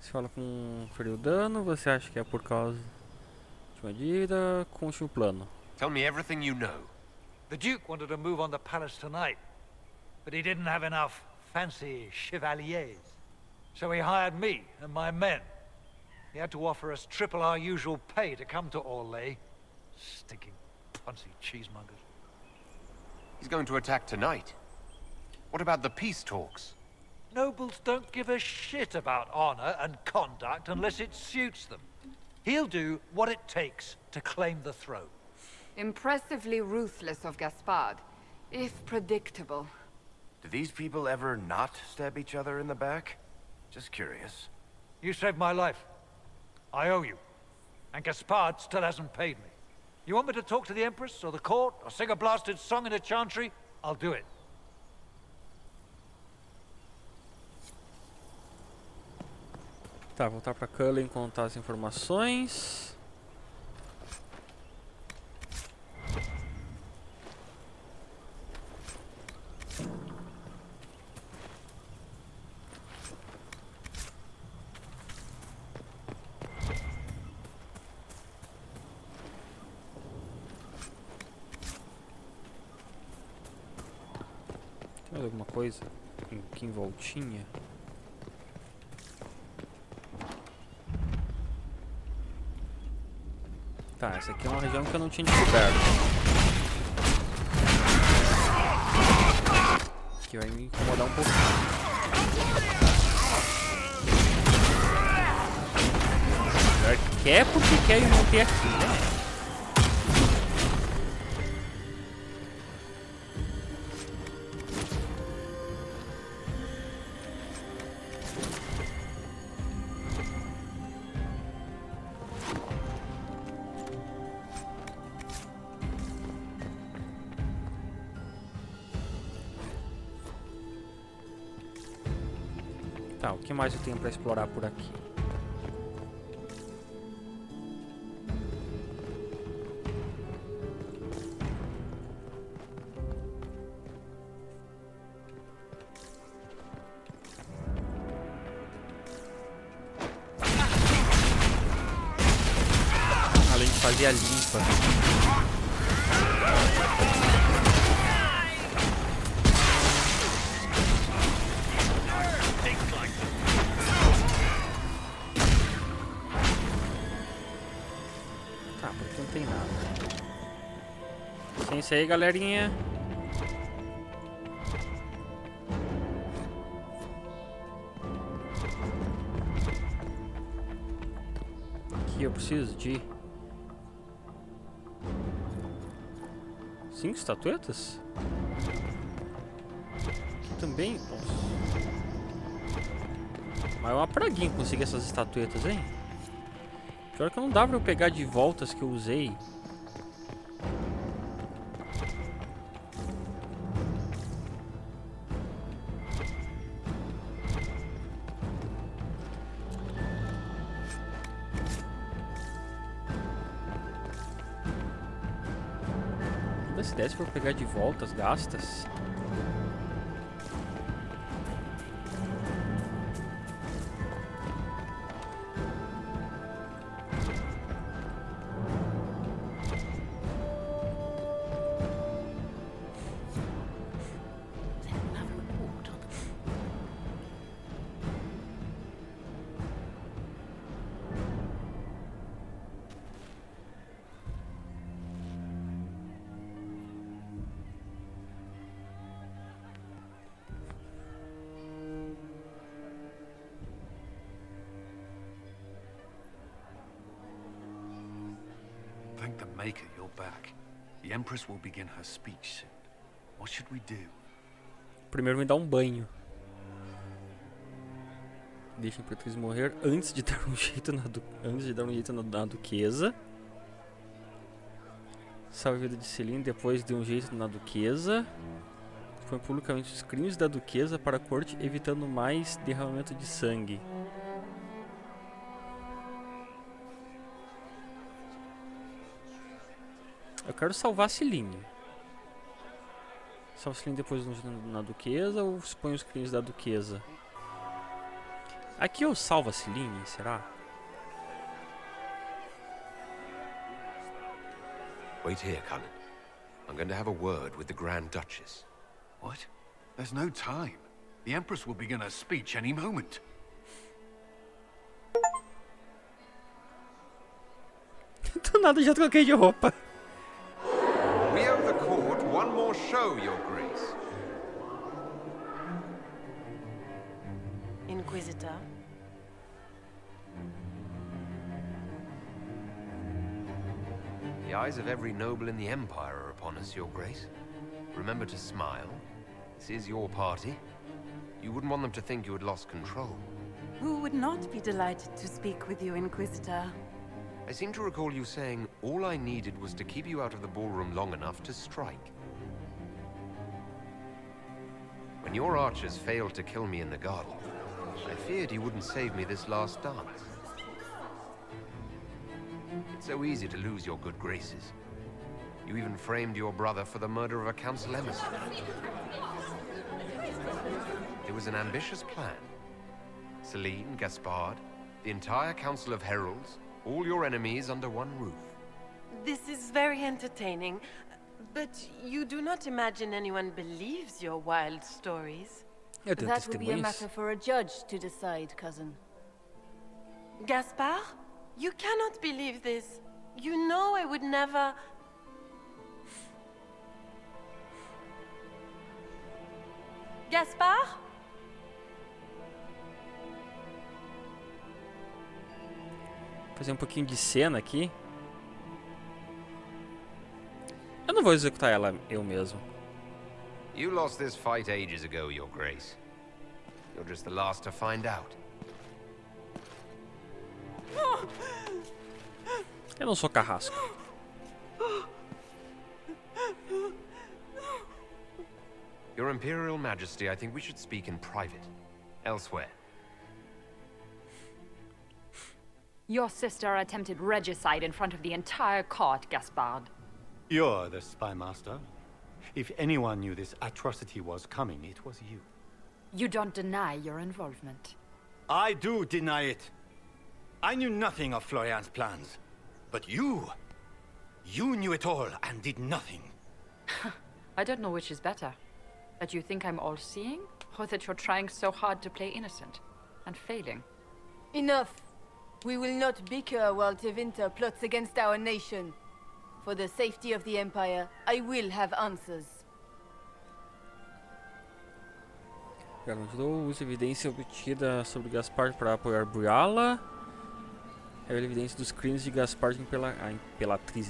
B: Se fala com feriu dano, você acha que é por causa de uma dívida? Conte o plano.
L: Tell me everything you know.
C: The Duke wanted to move on the palace tonight, but he didn't have enough fancy chevaliers. So he hired me and my men. He had to offer us triple our usual pay to come to Orlais. Stinking punsy cheesemongers.
L: He's going to attack tonight. What about the peace talks?
C: Nobles don't give a shit about honor and conduct unless it suits them. He'll do what it takes to claim the throne.
E: Impressively ruthless of Gaspard, if predictable.
J: Do these people ever not stab each other in the back? Just curious.
C: You saved my life. I owe you. And Gaspard still hasn't paid me. You want me to talk to the Empress, or the court, or sing a blasted song in a chantry? I'll do it.
B: Tá, voltar pra Cullen, contar as informações. Tem mais alguma coisa aqui em voltinha? Tá, essa aqui é uma região que eu não tinha descoberto. Que vai me incomodar um pouquinho. Quer porque quer e não ter aqui, né? Tá, o que mais eu tenho pra explorar por aqui? fazer a limpa. Tá, por aqui não tem nada. Licença aí, galerinha. Aqui eu preciso de 5 estatuetas? Aqui também? Nossa. Mas é uma praguinha conseguir essas estatuetas, hein? Pior que não dá pra eu pegar de volta as que eu usei. Se desse pra eu pegar de volta as gastas.
T: Thank the Maker you're back. The Empress will begin her speech soon. What should we do?
B: Primeiro me dá um banho. Deixa a Imperatriz morrer antes de dar um jeito na duquesa. Salve a vida de Celine, depois de um jeito na duquesa. Foi publicamente os crimes da duquesa para a corte, evitando mais derramamento de sangue. Eu quero salvar a Celine. Salva a Celine depois na duquesa ou expõe os crimes da duquesa? Aqui eu salvo a Celine, será?
L: Wait here, Cullen. I'm going to have a word with the Grand Duchess.
T: What? There's no time. The Empress will begin her speech any moment.
B: Do nada já troquei de roupa.
L: We owe the court one more show, Your Grace.
G: Inquisitor.
L: The eyes of every noble in the Empire are upon us, Your Grace. Remember to smile. This is your party. You wouldn't want them to think you had lost control.
H: Who would not be delighted to speak with you, Inquisitor?
L: I seem to recall you saying all I needed was to keep you out of the ballroom long enough to strike. When your archers failed to kill me in the garden, I feared you wouldn't save me this last dance. It's so easy to lose your good graces. You even framed your brother for the murder of a council emissary. It was an ambitious plan. Celine, Gaspard, the entire Council of Heralds, all your enemies under one roof.
G: This is very entertaining, but you do not imagine anyone believes your wild stories.
N: That would be a matter for a judge to decide, cousin.
G: Gaspard? You cannot believe this. You know I would never... Gaspard?
B: Fazer um pouquinho de cena aqui. Eu não vou executar ela eu mesmo.
L: You lost this fight ages ago, Your Grace. You're just the last to find out.
B: Eu não sou carrasco.
L: Your Imperial Majesty, I think we should speak in private. Elsewhere.
D: Your sister attempted regicide in front of the entire court, Gaspard.
U: You're the spy master. If anyone knew this atrocity was coming, it was you.
D: You don't deny your involvement.
U: I do deny it. I knew nothing of Florian's plans. But you You knew it all and did nothing.
D: I don't know which is better. That you think I'm all-seeing, or that you're trying so hard to play innocent and failing.
F: Enough. We will not bicker while Tevinter plots against our nation. For the safety of the Empire, I will have answers.
B: Garantiu, usa evidência obtida sobre Gaspard para apoiar Briala. Revela evidência dos crimes de Gaspard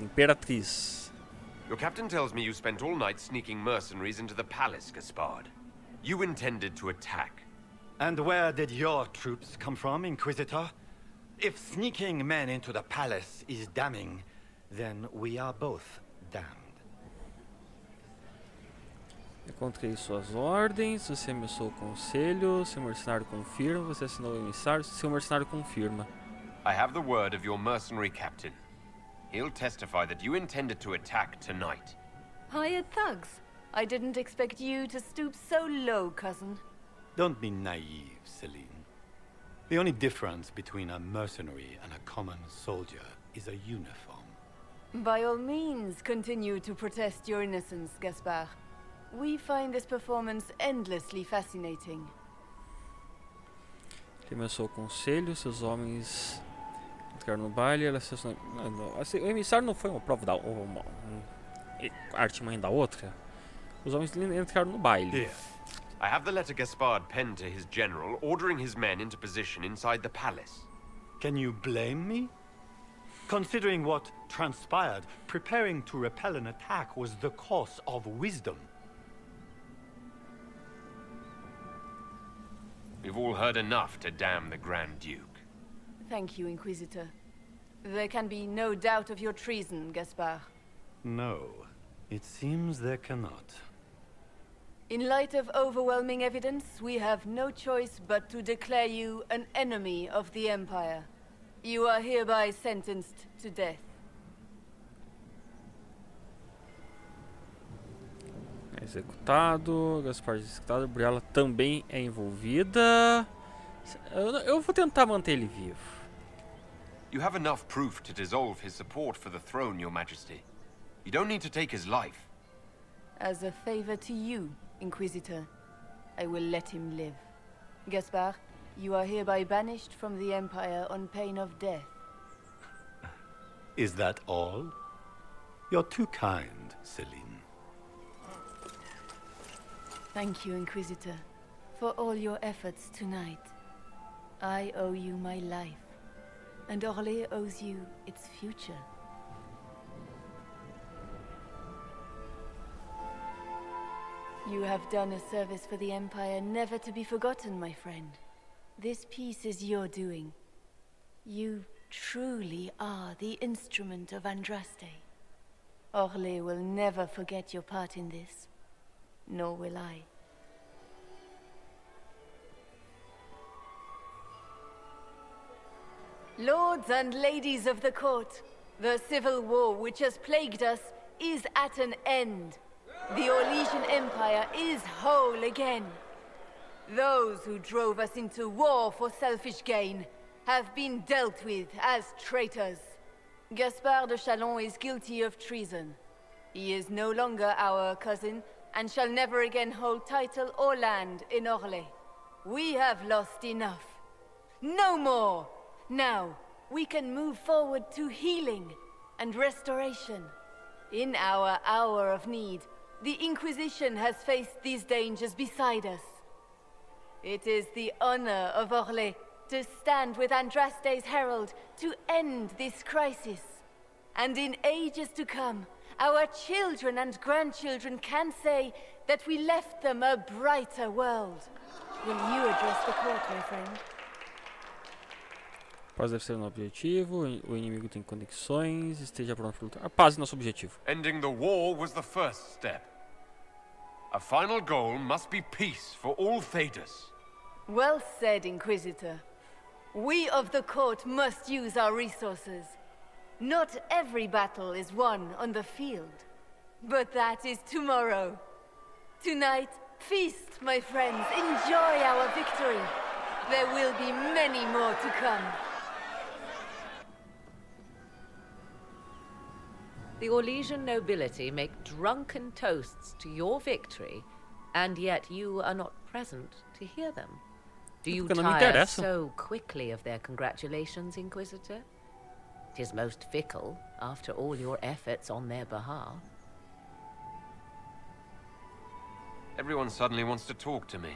B: Imperatriz.
L: Your captain tells me you spent all night sneaking mercenaries into the palace, Gaspard. You intended to attack.
U: And where did your troops come from, Inquisitor? If sneaking men into the palace is damning, then we are both damned.
B: Encontrei suas ordens, você emissou o conselho, seu mercenário confirma, você assinou o emissário, seu mercenário confirma.
L: I have the word of your mercenary captain. He'll testify that you intended to attack tonight.
F: Hired thugs. I didn't expect you to stoop so low, cousin.
U: Don't be naive, Celine. The only difference between a mercenary and a common soldier is a uniform.
F: By all means, continue to protest your innocence, Gaspard. We find this performance endlessly fascinating.
B: Ele começou o conselho, seus homens entraram no baile, ela assim, o emissário não foi uma prova da uma artimanha da outra. Os homens entraram no baile.
L: Here. I have the letter Gaspard penned to his general, ordering his men into position inside the palace.
U: Can you blame me? Considering what transpired, preparing to repel an attack was the course of wisdom.
L: We've all heard enough to damn the Grand Duke.
F: Thank you, Inquisitor. There can be no doubt of your treason, Gaspard.
U: No, it seems there cannot.
F: In light of overwhelming evidence, we have no choice but to declare you an enemy of the Empire. You are hereby sentenced to death.
B: Executado, Gaspard executado, Briala também é envolvida. Eu vou tentar manter ele vivo.
L: You have enough proof to dissolve his support for the throne, Your Majesty. You don't need to take his life.
F: As a favor to you, Inquisitor, I will let him live. Gaspard, you are hereby banished from the Empire on pain of death.
U: Is that all? You're too kind, Celine.
F: Thank you, Inquisitor, for all your efforts tonight. I owe you my life, and Orlais owes you its future. You have done a service for the Empire never to be forgotten, my friend. This piece is your doing. You truly are the instrument of Andraste. Orlais will never forget your part in this. Nor will I. Lords and ladies of the court, the civil war which has plagued us is at an end. The Orlesian Empire is whole again. Those who drove us into war for selfish gain have been dealt with as traitors. Gaspard de Chalon is guilty of treason. He is no longer our cousin, and shall never again hold title or land in Orlais. We have lost enough. No more! Now, we can move forward to healing and restoration. In our hour of need, the Inquisition has faced these dangers beside us. It is the honor of Orlais to stand with Andraste's herald to end this crisis. And in ages to come, our children and grandchildren can say that we left them a brighter world. Will you address the court, my friend?
B: Paz deve ser um objetivo, o inimigo tem conexões, esteja pronto para lutar. A paz é nosso objetivo.
L: Ending the war was the first step. A final goal must be peace for all Thedas.
F: Well said, Inquisitor. We of the court must use our resources. Not every battle is won on the field, but that is tomorrow. Tonight, feast, my friends. Enjoy our victory. There will be many more to come.
A: The Orlesian nobility make drunken toasts to your victory, and yet you are not present to hear them. Do you tire so quickly of their congratulations, Inquisitor? 'Tis most fickle, after all your efforts on their behalf.
L: Everyone suddenly wants to talk to me.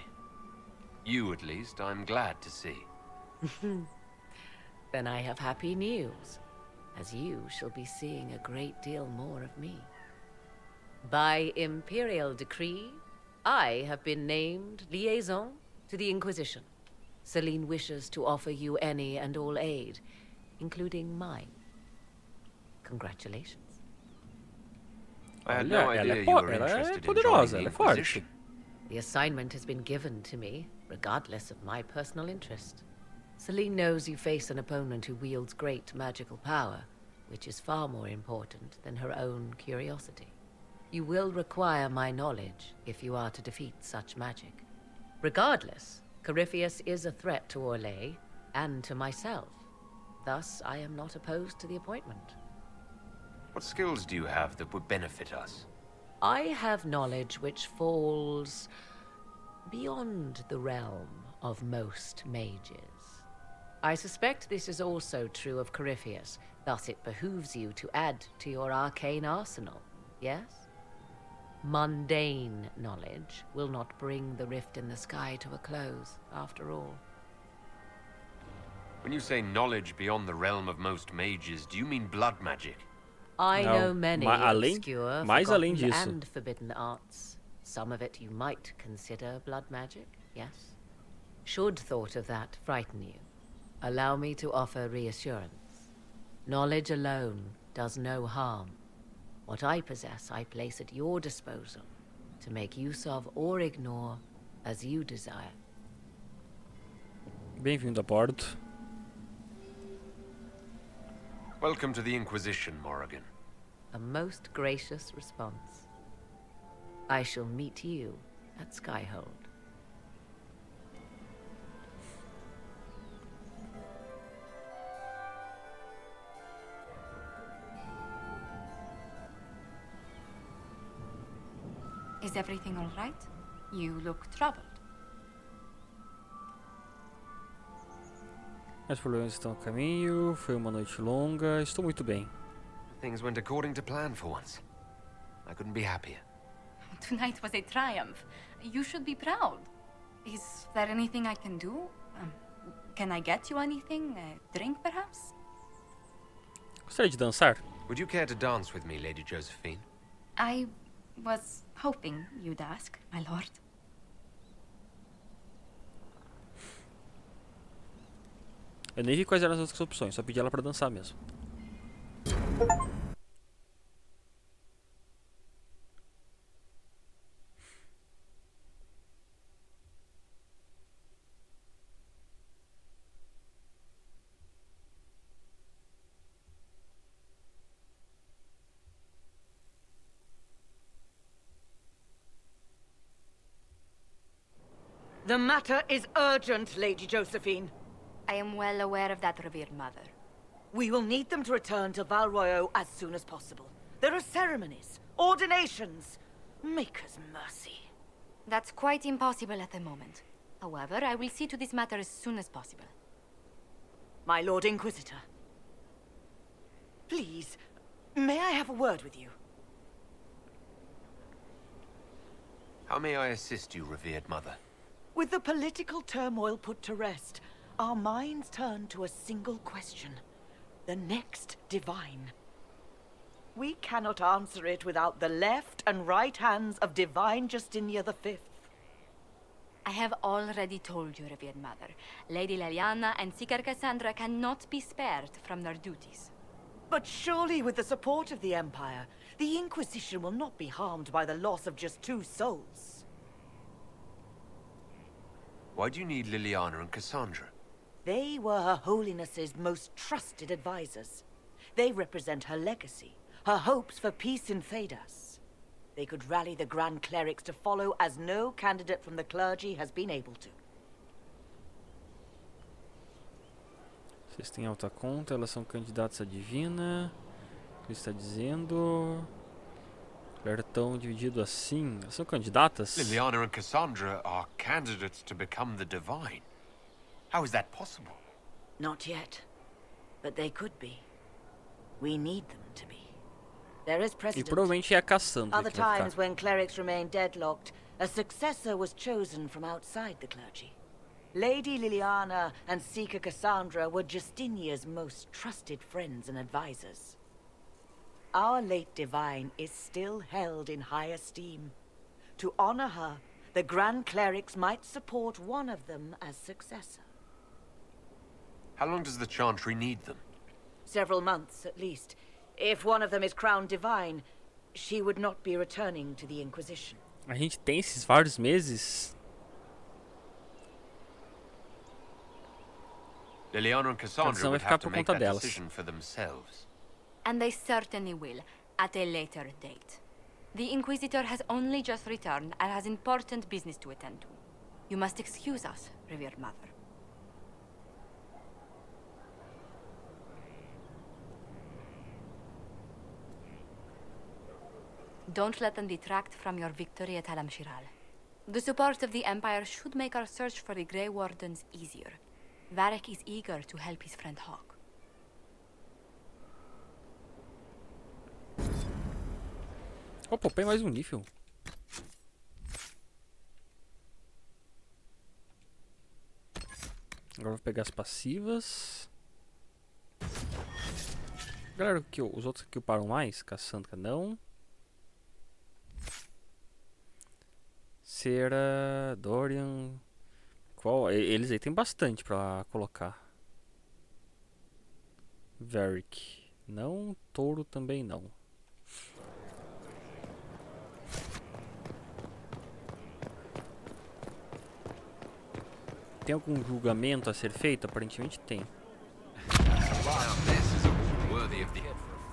L: You, at least, I'm glad to see.
A: Then I have happy news, as you shall be seeing a great deal more of me. By imperial decree, I have been named liaison to the Inquisition. Celine wishes to offer you any and all aid, including mine. Congratulations.
L: I had no idea you were interested in joining the Inquisition.
A: The assignment has been given to me, regardless of my personal interest. Celine knows you face an opponent who wields great magical power, which is far more important than her own curiosity. You will require my knowledge if you are to defeat such magic. Regardless, Corypheus is a threat to Orlais and to myself. Thus, I am not opposed to the appointment.
L: What skills do you have that would benefit us?
A: I have knowledge which falls beyond the realm of most mages. I suspect this is also true of Corypheus, thus it behooves you to add to your arcane arsenal, yes? Mundane knowledge will not bring the rift in the sky to a close, after all.
L: When you say knowledge beyond the realm of most mages, do you mean blood magic?
A: I know many obscure, forgotten and forbidden arts. Some of it you might consider blood magic, yes? Should thought of that frighten you, allow me to offer reassurance. Knowledge alone does no harm. What I possess, I place at your disposal to make use of or ignore as you desire.
B: Bem-vindo a bordo.
L: Welcome to the Inquisition, Morrigan.
A: A most gracious response. I shall meet you at Skyhold.
N: Is everything all right? You look troubled.
B: Os problemas estão a caminho, foi uma noite longa, estou muito bem.
L: Things went according to plan for once. I couldn't be happier.
N: Tonight was a triumph. You should be proud. Is there anything I can do? Can I get you anything? A drink, perhaps?
B: Gostaria de dançar?
L: Would you care to dance with me, Lady Josephine?
N: I was hoping you'd ask, my lord.
B: Eu nem vi quais eram as outras opções, só pedi ela pra dançar mesmo.
V: The matter is urgent, Lady Josephine.
M: I am well aware of that, revered mother.
V: We will need them to return to Val Royeaux as soon as possible. There are ceremonies, ordinations. Make us mercy.
M: That's quite impossible at the moment. However, I will see to this matter as soon as possible.
V: My Lord Inquisitor. Please, may I have a word with you?
L: How may I assist you, revered mother?
V: With the political turmoil put to rest, our minds turn to a single question. The next divine. We cannot answer it without the left and right hands of Divine Justinia V.
M: I have already told you, revered mother. Lady Leliana and Seeker Cassandra cannot be spared from their duties.
V: But surely with the support of the Empire, the Inquisition will not be harmed by the loss of just 2 souls.
L: Why do you need Liliana and Cassandra?
V: They were Her Holiness's most trusted advisors. They represent her legacy, her hopes for peace in Phaedas. They could rally the Grand Clerics to follow as no candidate from the clergy has been able to.
B: Vocês têm alta conta, elas são candidatas à divina. O que está dizendo? Cartão dividido assim. Elas são candidatas?
L: Liliana and Cassandra are candidates to become the divine. How is that possible?
V: Not yet. But they could be. We need them to be. There is
B: E
V: precedent.
B: provavelmente é a Cassandra
V: Other
B: que vai
V: times
B: ficar.
V: when clerics remain deadlocked, a successor was chosen from outside the clergy. Lady Liliana and Seeker Cassandra were Justinia's most trusted friends and advisors. Our late divine is still held in high esteem. To honor her, the Grand Clerics might support one of them as successor.
L: How long does the Chantry need them?
V: Several months, at least. If one of them is crowned divine, she would not be returning to the Inquisition.
B: A gente tem esses vários meses.
L: Liliana and Cassandra would have to make that decision for themselves.
M: And they certainly will, at a later date. The Inquisitor has only just returned and has important business to attend to. You must excuse us, revered mother. Don't let them detract from your victory at Alam-Shiral. The support of the Empire should make our search for the Grey Wardens easier. Varric is eager to help his friend Hawk.
B: Opa, põe mais um nível. Agora vou pegar as passivas. Galera, que os outros aqui uparam mais. Cassandra não. Cera, Dorian. Qual? Eles aí tem bastante pra colocar. Varric. Não. Touro também não. Tem algum julgamento a ser feito? Aparentemente tem.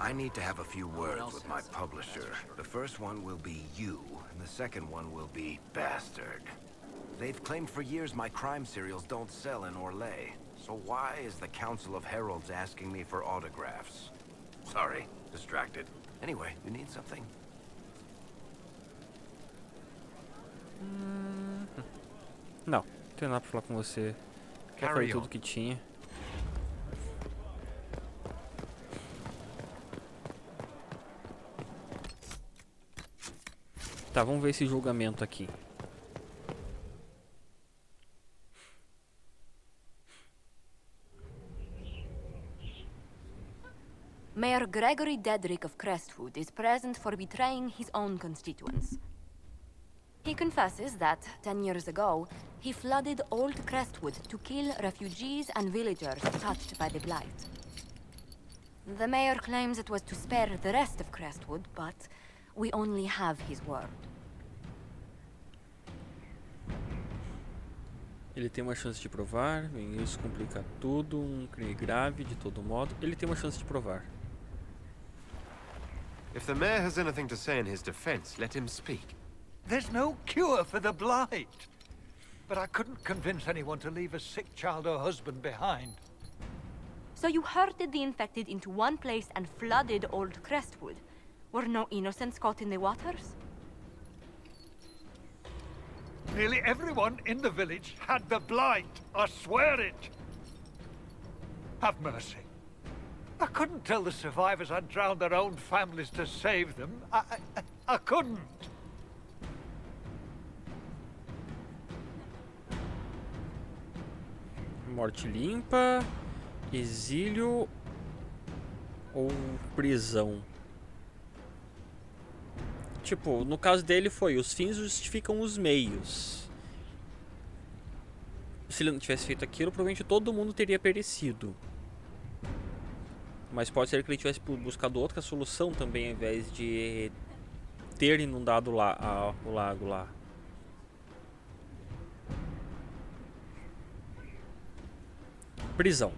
I: I need to have a few words with my publisher. The first one will be you, and the second one will be Bastard. They've claimed for years my crime serials don't sell in Orlais. So why is the Council of Heralds asking me for autographs? Sorry, distracted. Anyway, you need something?
B: Não, não tenho nada pra falar com você. Já falei tudo que tinha. Tá, vamos ver esse julgamento aqui.
M: Mayor Gregory Dedrick of Crestwood is present for betraying his own constituents. He confesses that, 10 years ago, he flooded Old Crestwood to kill refugees and villagers touched by the Blight. The mayor claims it was to spare the rest of Crestwood, but we only have his word.
B: Ele tem uma chance de provar, bem, isso complica tudo, um crime grave de todo modo. Ele tem uma chance de provar.
L: If the mayor has anything to say in his defense, let him speak.
C: There's no cure for the blight. But I couldn't convince anyone to leave a sick child or husband behind.
M: So you herded the infected into one place and flooded Old Crestwood. Were no innocents caught in the waters?
C: Nearly everyone in the village had the blight. I swear it. Have mercy. I couldn't tell the survivors I'd drowned their own families to save them. I couldn't.
B: Morte limpa, exílio ou prisão. Tipo, no caso dele foi, os fins justificam os meios. Se ele não tivesse feito aquilo, provavelmente todo mundo teria perecido. Mas pode ser que ele tivesse buscado outra solução também, ao invés de ter inundado o lago lá. Prisão.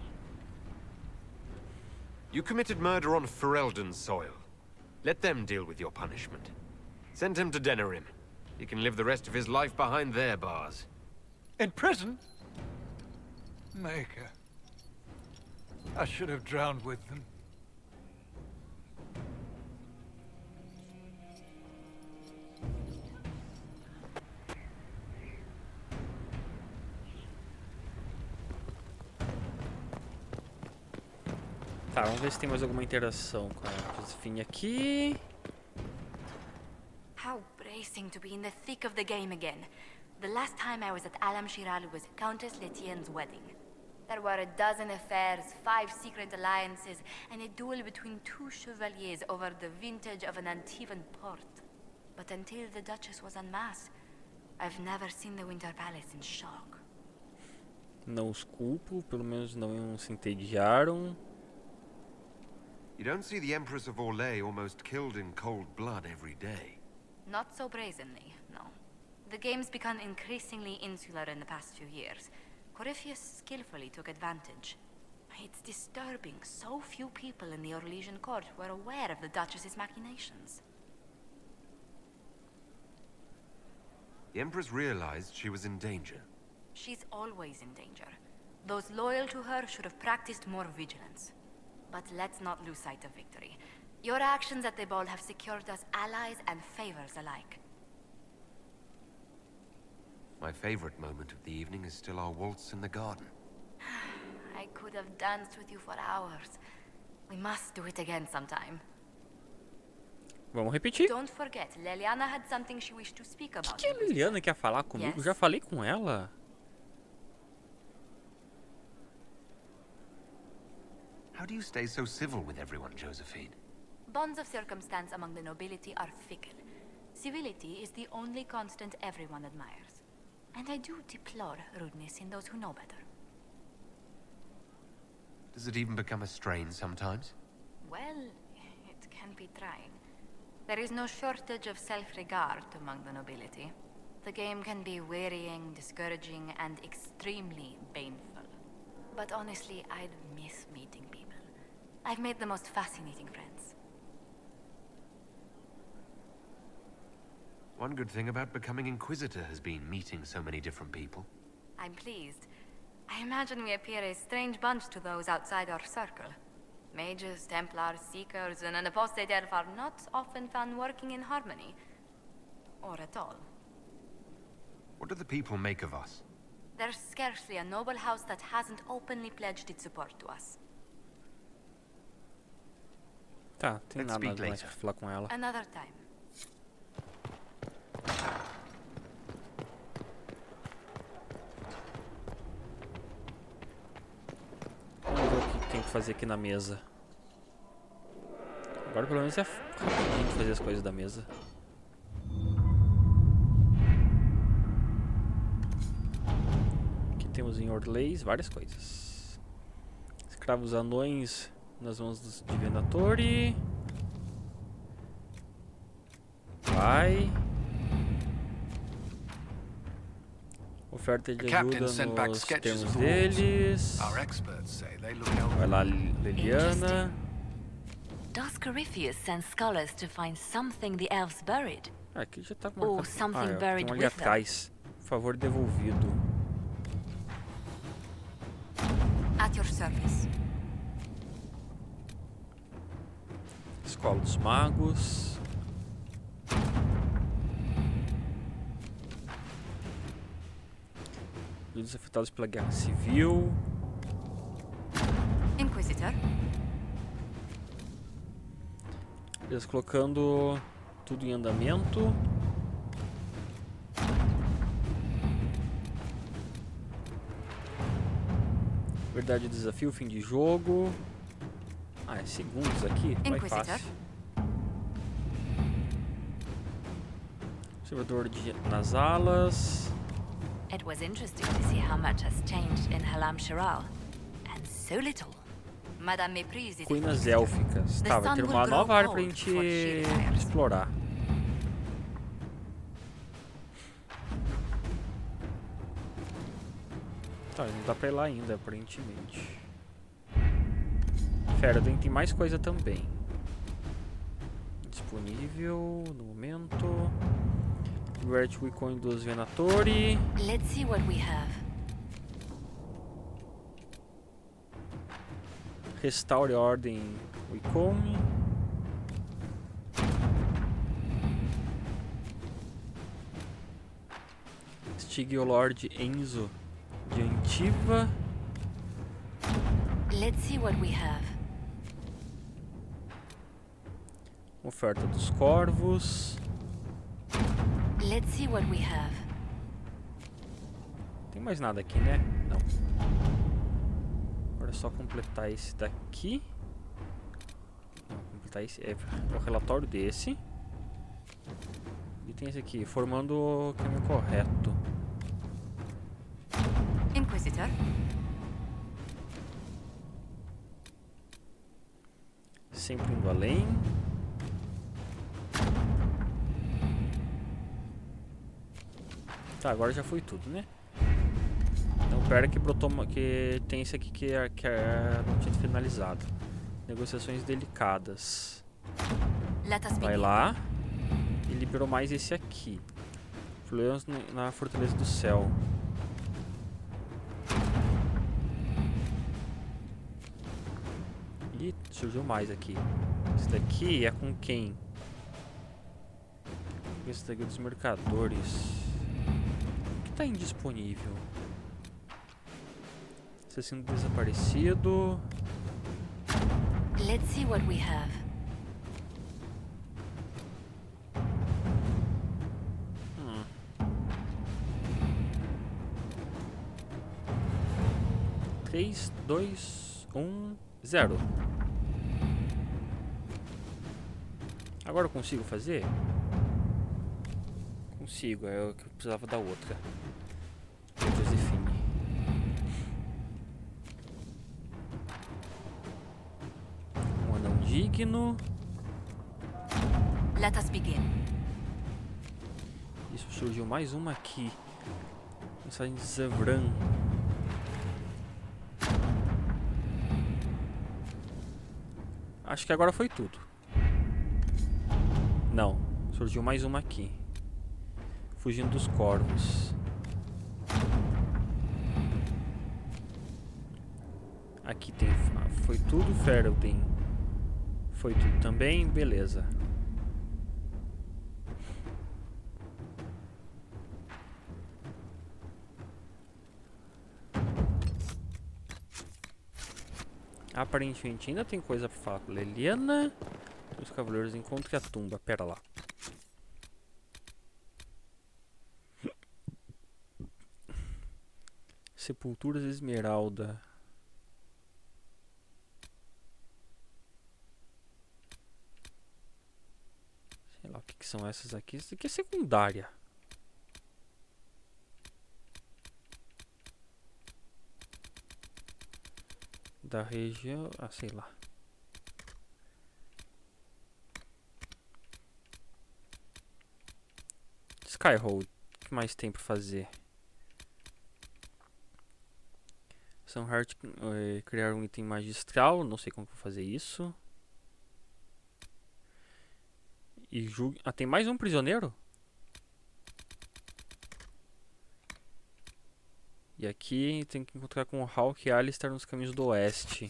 L: You committed murder on Ferelden soil. Let them deal with your punishment. Send him to Denerim. He can live the rest of his life behind their bars.
C: In prison? Maker. I should have drowned with them.
B: Tá, vamos ver se tem mais alguma interação com a Josephine aqui.
M: How bracing to be in the thick of the game again. The last time I was at Alam-Shiral was Countess Letienne's wedding. There were a dozen affairs, 5 secret alliances, and a duel between 2 chevaliers over the vintage of an Antivan port. But until the Duchess was en masse, I've never seen the Winter Palace in shock.
B: Não os culpo, pelo menos não se entediaram.
L: You don't see the Empress of Orlais almost killed in cold blood every day.
M: Not so brazenly, no. The game's become increasingly insular in the past few years. Corypheus skillfully took advantage. It's disturbing so few people in the Orlesian court were aware of the Duchess's machinations.
L: The Empress realized she was in danger.
M: She's always in danger. Those loyal to her should have practiced more vigilance. But let's not lose sight of victory. Your actions at the ball have secured us allies and favors alike.
L: My favorite moment of the evening is still our waltz in the garden.
M: I could have danced with you for hours. We must do it again sometime.
B: Vamos repetir.
M: Don't forget, Leliana had something she wished to speak about.
B: Que a Liliana quer falar comigo?
M: Yes.
B: Já falei com ela.
L: How do you stay so civil with everyone, Josephine?
M: Bonds of circumstance among the nobility are fickle. Civility is the only constant everyone admires. And I do deplore rudeness in those who know better.
L: Does it even become a strain sometimes?
M: Well, it can be trying. There is no shortage of self-regard among the nobility. The game can be wearying, discouraging, and extremely baneful. But honestly, I'd miss meeting people. I've made the most fascinating friends.
L: One good thing about becoming Inquisitor has been meeting so many different people.
M: I'm pleased. I imagine we appear a strange bunch to those outside our circle. Mages, Templars, Seekers, and an apostate elf are not often found working in harmony. Or at all.
L: What do the people make of us?
M: There's scarcely a noble house that hasn't openly pledged its support to us.
B: Tá, tem
L: Let's
B: nada
L: speak
B: mais
L: later.
B: pra falar com ela.
M: Another time.
B: Vamos ver o que tem que fazer aqui na mesa. Agora pelo menos é rapidinho de fazer as coisas da mesa. Aqui temos em Orlais várias coisas. Escravos anões nas mãos dos Divinatori. Vai. Oferta de ajuda nos termos deles. Vai lá, Liliana.
M: Does Corypheus send scholars to find something the elves buried?
B: Aqui já tá
M: Or
B: marcado.
M: something
B: Tem
M: buried
B: um ali
M: with them?
B: atrás. Favor devolvido.
M: At your service.
B: Escola dos Magos. Vidas afetados pela Guerra Civil.
M: Inquisitor?
B: Eles colocando tudo em andamento. Verdade, desafio, fim de jogo. Ah, é segundos aqui? Vai fácil. Observador nas alas.
M: It was interesting to see how much has changed in Halam-Shiral. And so little. Madame Méprise is
B: Ruínas élficas. Tá, vai ter uma nova área pra gente explorar. Tá, não dá pra ir lá ainda, aparentemente. Ferden tem mais coisa também. Disponível no momento. Converte o ícone dos Venatori.
M: Let's see what we have.
B: Restaure a ordem Wicome. Instigue o Lord Enzo de Antiva.
M: Let's see what we have.
B: Oferta dos corvos.
M: Let's see what we have.
B: Tem mais nada aqui, né? Não. Agora é só completar esse daqui. Não, completar esse. É o relatório desse. E tem esse aqui, formando o caminho correto.
M: Inquisitor.
B: Sempre indo além. Tá, agora já foi tudo, né? Então pera que brotou que tem esse aqui que não tinha finalizado. Negociações delicadas. Vai lá. E liberou mais esse aqui. Problemas na Fortaleza do Céu. E surgiu mais aqui. Esse daqui é com quem? Esse daqui é dos mercadores. O que está indisponível? Assassino desaparecido.
M: Let's see what we have.
B: Três, 2, 1, 0. Agora eu consigo fazer? Consigo, é o que eu precisava da outra. Josefine. Um anão digno.
M: Let us begin.
B: Isso, surgiu mais uma aqui. Mensagem de Zevran. Acho que agora foi tudo. Não, surgiu mais uma aqui. Fugindo dos corvos. Aqui tem... Foi tudo, Ferelden. Foi tudo também, beleza. Aparentemente ainda tem coisa pra falar com Leliana. Os cavaleiros encontram a tumba. Pera lá. Sepulturas Esmeralda. Sei lá o que são essas aqui. Isso aqui é secundária. Da região... Ah, sei lá. Skyhold. O que mais tem pra fazer? Sunheart criar um item magistral. Não sei como vou fazer isso. E julgue... Ah, tem mais um prisioneiro? E aqui tem que encontrar com o Hawk e Alistair nos caminhos do oeste.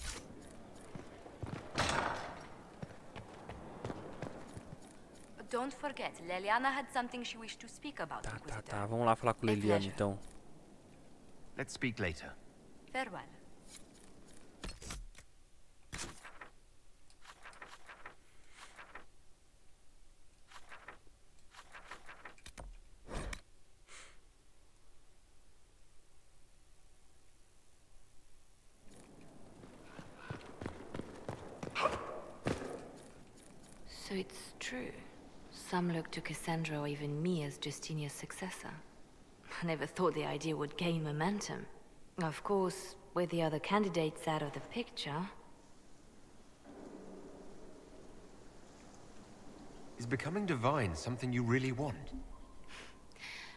M: Don't forget, Leliana had something she wished to speak about.
B: Tá. Vamos lá falar com Leliana então.
L: Let's speak later.
M: Farewell. So it's true. Some look to Cassandra or even me as Justinia's successor. I never thought the idea would gain momentum. Of course, with the other candidates out of the picture...
L: Is becoming divine something you really want?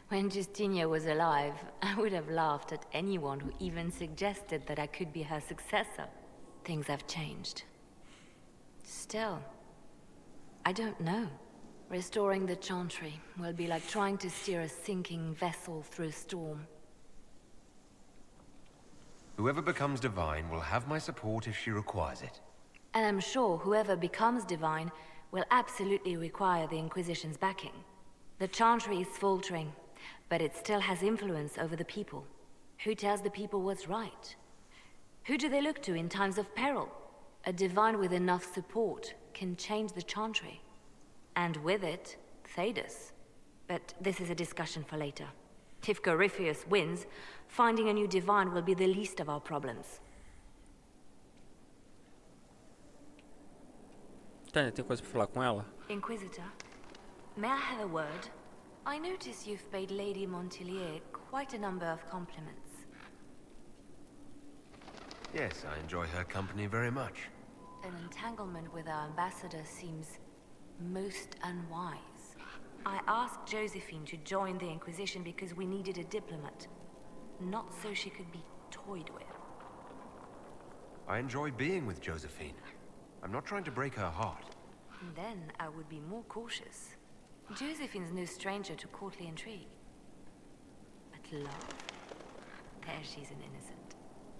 M: When Justinia was alive, I would have laughed at anyone who even suggested that I could be her successor. Things have changed. Still, I don't know. Restoring the Chantry will be like trying to steer a sinking vessel through a storm.
L: Whoever becomes divine will have my support if she requires it.
M: And I'm sure whoever becomes divine will absolutely require the Inquisition's backing. The Chantry is faltering, but it still has influence over the people. Who tells the people what's right? Who do they look to in times of peril? A divine with enough support can change the Chantry. And with it, Thedas. But this is a discussion for later. If Corypheus wins, finding a new divine will be the least of our problems.
B: Tânia, tem coisa pra falar com ela?
M: Inquisitor, may I have a word? I notice you've paid Lady Montilier quite a number of compliments.
L: Yes, I enjoy her company very much.
M: An entanglement with our ambassador seems most unwise. I asked Josephine to join the Inquisition because we needed a diplomat, not so she could be toyed with.
L: I enjoy being with Josephine. I'm not trying to break her heart.
M: Then I would be more cautious. Josephine's no stranger to courtly intrigue. But love? There she's an innocent.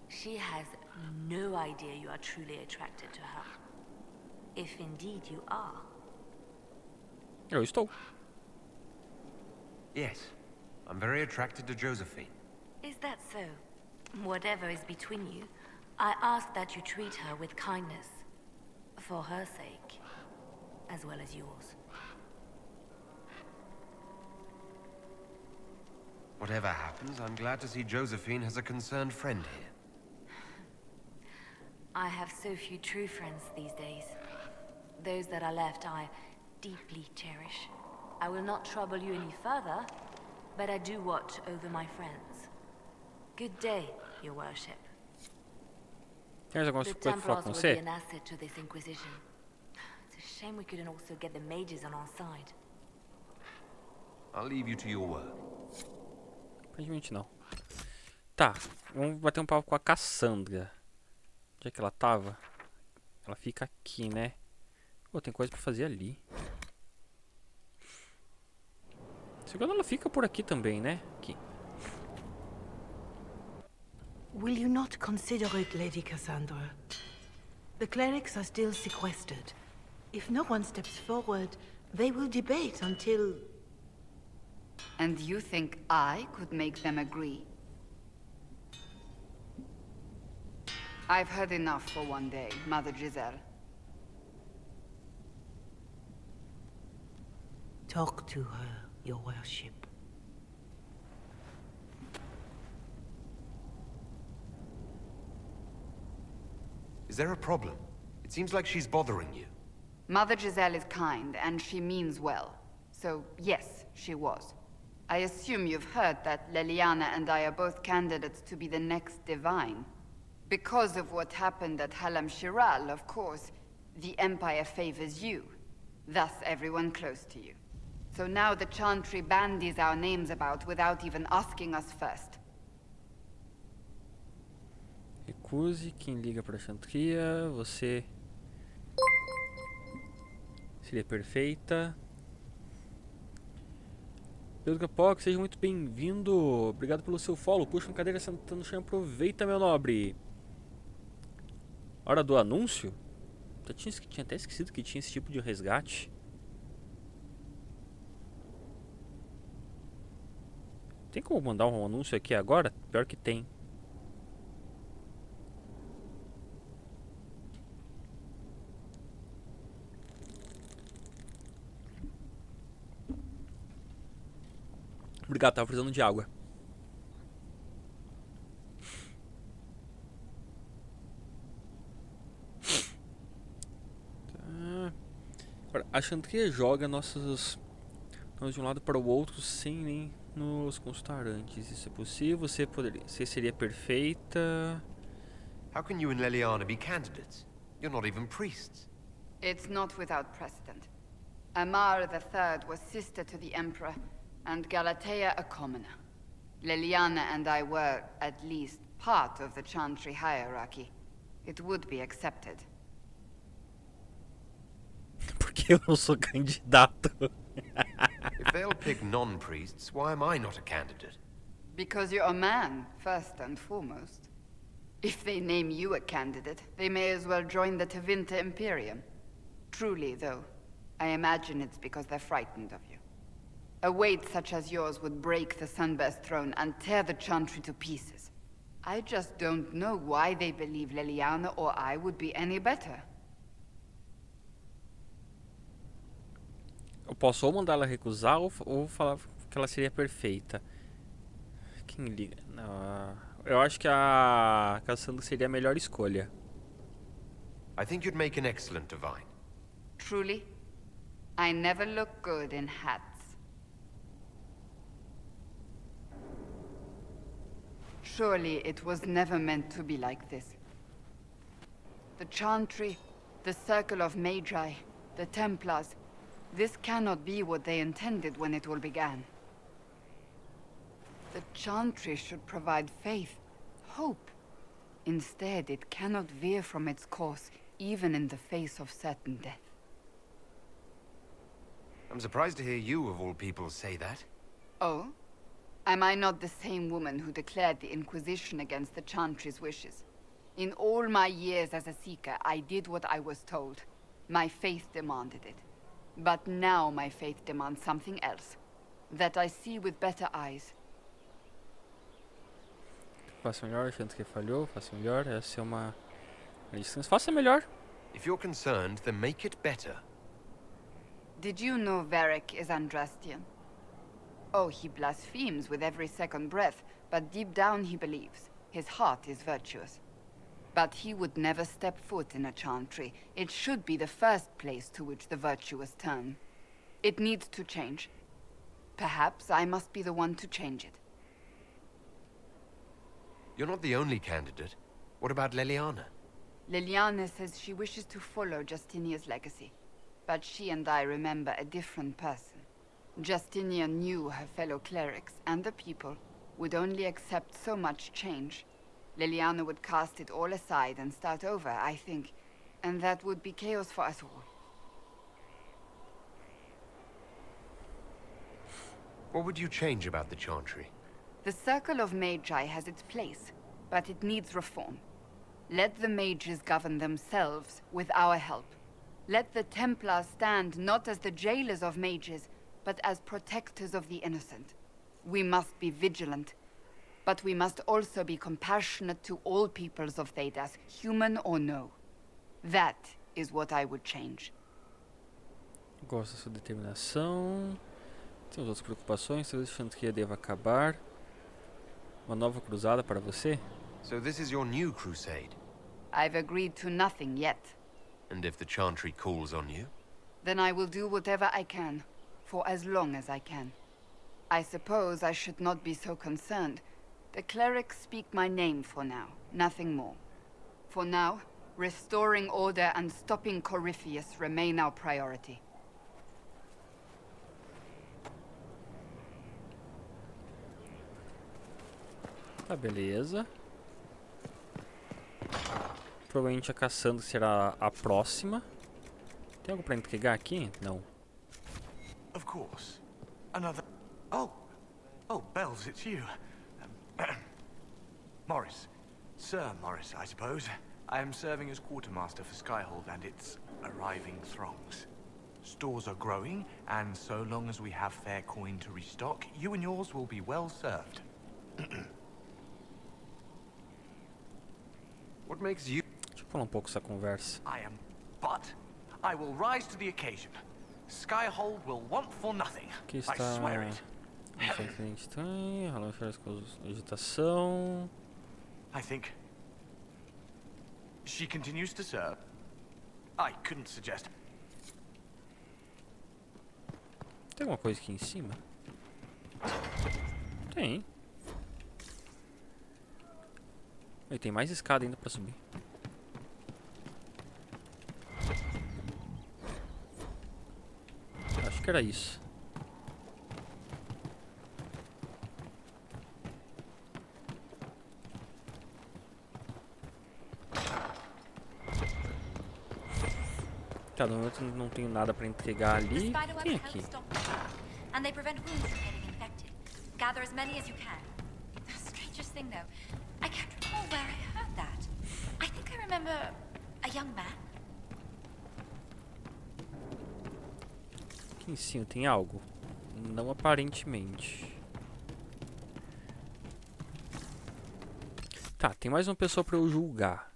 M: She has no idea you are truly attracted to her. If indeed you are.
B: Eu estou.
L: Yes, I'm very attracted to Josephine.
M: Is that so? Whatever is between you, I ask that you treat her with kindness. For her sake, as well as yours.
L: Whatever happens, I'm glad to see Josephine has a concerned friend here.
M: I have so few true friends these days. Those that are left I deeply cherish. I will not trouble you any further, but I do watch over my friends. Good day, your worship.
B: Tem mais alguma
M: The
B: coisa pra falar com
M: Templars will be
B: você?
M: an asset to this Inquisition. It's a shame we couldn't also get the mages on our side.
L: I'll leave you to your work.
B: Aparentemente não. Tá, vamos bater um papo com a Cassandra. Onde é que ela tava? Ela fica aqui, né? Oh, tem coisa pra fazer ali. Segundo, ela fica por aqui também, né? Aqui.
K: Will you not consider it, Lady Cassandra? The clerics are still sequestered. If no one steps forward, they will debate until...
E: And you think I could make them agree? I've heard enough for one day, Mother Giselle.
K: Talk to her, your worship.
L: Is there a problem? It seems like she's bothering you.
E: Mother Giselle is kind, and she means well. So, yes, she was. I assume you've heard that Leliana and I are both candidates to be the next divine. Because of what happened at Halam Shiral, of course, the Empire favors you. Thus, everyone close to you. So now the Chantry bandies our names about without even asking us first.
B: Recuse quem liga para a Chantria. Você seria perfeita. Pedro Capoc, seja muito bem-vindo. Obrigado pelo seu follow. Puxa uma cadeira sentando no chão. Aproveita, meu nobre. Hora do anúncio? Eu tinha até esquecido que tinha esse tipo de resgate. Tem como mandar um anúncio aqui agora? Pior que tem. Obrigado, tava precisando de água. Tá. Agora, a Chantria joga nossos de um lado para o outro sem nem nos consultar antes. Isso é possível? Você seria perfeita.
L: How can you and Leliana be candidates? You're not even priests.
E: It's not without precedent. Amar III was sister to the Emperor, and Galatea a commoner. Leliana and I were, at least, part of the Chantry hierarchy. It would be accepted.
B: Porque eu não sou candidato.
L: If they'll pick non-priests, why am I not a candidate?
E: Because you're a man, first and foremost. If they name you a candidate, they may as well join the Tevinter Imperium. Truly, though, I imagine it's because they're frightened of you. A weight such as yours would break the Sunburst throne and tear the Chantry to pieces. I just don't know why they believe Leliana or I would be any better.
B: posso ou mandar ela recusar ou falar que ela seria perfeita. Quem liga? Eu acho que a Cassandra seria a melhor escolha.
L: I think you'd make an excellent divine.
E: Truly? I never look good in hats. Surely it was never meant to be like this. The Chantry, the Circle of Magi, the Templars. This cannot be what they intended when it all began. The Chantry should provide faith, hope. Instead, it cannot veer from its course, even in the face of certain death.
L: I'm surprised to hear you, of all people, say that.
E: Oh? Am I not the same woman who declared the Inquisition against the Chantry's wishes? In all my years as a Seeker, I did what I was told. My faith demanded it. But now my faith demands something else. That I see with better eyes.
B: Faça melhor, achando que falhou, faça melhor. Essa é uma licença. Faça melhor.
L: If you're concerned, then make it better.
E: Did you know Varric is Andrastian? Oh, he blasphemes with every second breath, but deep down he believes. His heart is virtuous. But he would never step foot in a Chantry. It should be the first place to which the virtuous turn. It needs to change. Perhaps I must be the one to change it.
L: You're not the only candidate. What about Leliana?
E: Leliana says she wishes to follow Justinia's legacy. But she and I remember a different person. Justinia knew her fellow clerics and the people would only accept so much change. Leliana would cast it all aside and start over, I think. And that would be chaos for us all.
L: What would you change about the Chantry?
E: The Circle of Magi has its place, but it needs reform. Let the mages govern themselves with our help. Let the Templars stand not as the jailers of mages, but as protectors of the innocent. We must be vigilant, but we must also be compassionate to all peoples of Thedas, human or no. That is what I would change.
B: Gosto da sua determinação. Temos outras preocupações. Talvez achando que deva acabar. Uma nova cruzada para você?
L: So this is your new crusade?
E: I've agreed to nothing yet.
L: And if the Chantry calls on you?
E: Then I will do whatever I can, for as long as I can. I suppose I should not be so concerned. The clerics speak my name for now, nothing more. For now, restoring order and stopping Corypheus remain our priority.
B: Tá, beleza. Provavelmente a Cassandra será a próxima. Tem algo pra entregar aqui? Não.
T: Of course. Another... Oh, Bells, it's you. Morris. Sir Morris, I suppose. I am serving as quartermaster for Skyhold and its arriving throngs. Stores are growing, and so long as we have fair coin to restock, you and yours will be well served.
L: What makes you...
B: Deixa eu falar pouco essa conversa.
T: But I will rise to the occasion. Skyhold will want for nothing.
B: Aqui
T: I
B: está...
T: swear it.
B: Agitação.
T: I think she continues to serve. I couldn't suggest.
B: Tem alguma coisa aqui em cima? Tem. E tem mais escada ainda pra subir. Acho que era isso. Tá, no momento não tenho nada pra entregar ali. Quem é aqui?
O: And they prevent wounds from getting infected. Gather as many as you can. The strangest thing, though, I can't recall where I heard that. I think I remember a young man.
B: Aqui em cima tem algo? Não aparentemente. Tá, tem mais uma pessoa pra eu julgar.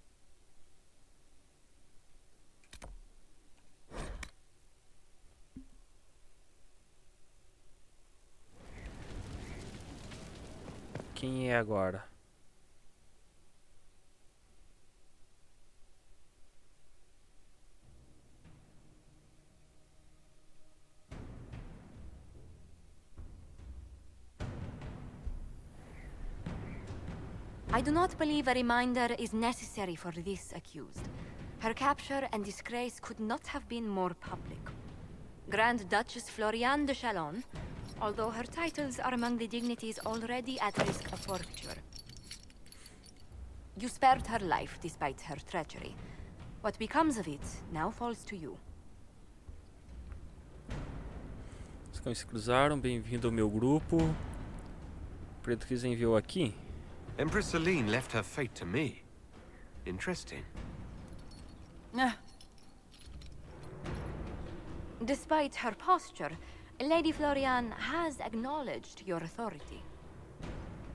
B: Quem é agora?
M: I do not believe a reminder is necessary for this accused. Her capture and disgrace could not have been more public. Grand Duchess Floriane de Chalon, although her titles are among the dignities already at risk of forfeiture. You spared her life despite her treachery. What becomes of it now falls to you.
B: Os cães se cruzaram, bem-vindo ao meu grupo. O Pretriz enviou aqui.
L: Empress Celine left her fate to me. Interesting.
M: Despite her posture, Lady Floriane has acknowledged your authority.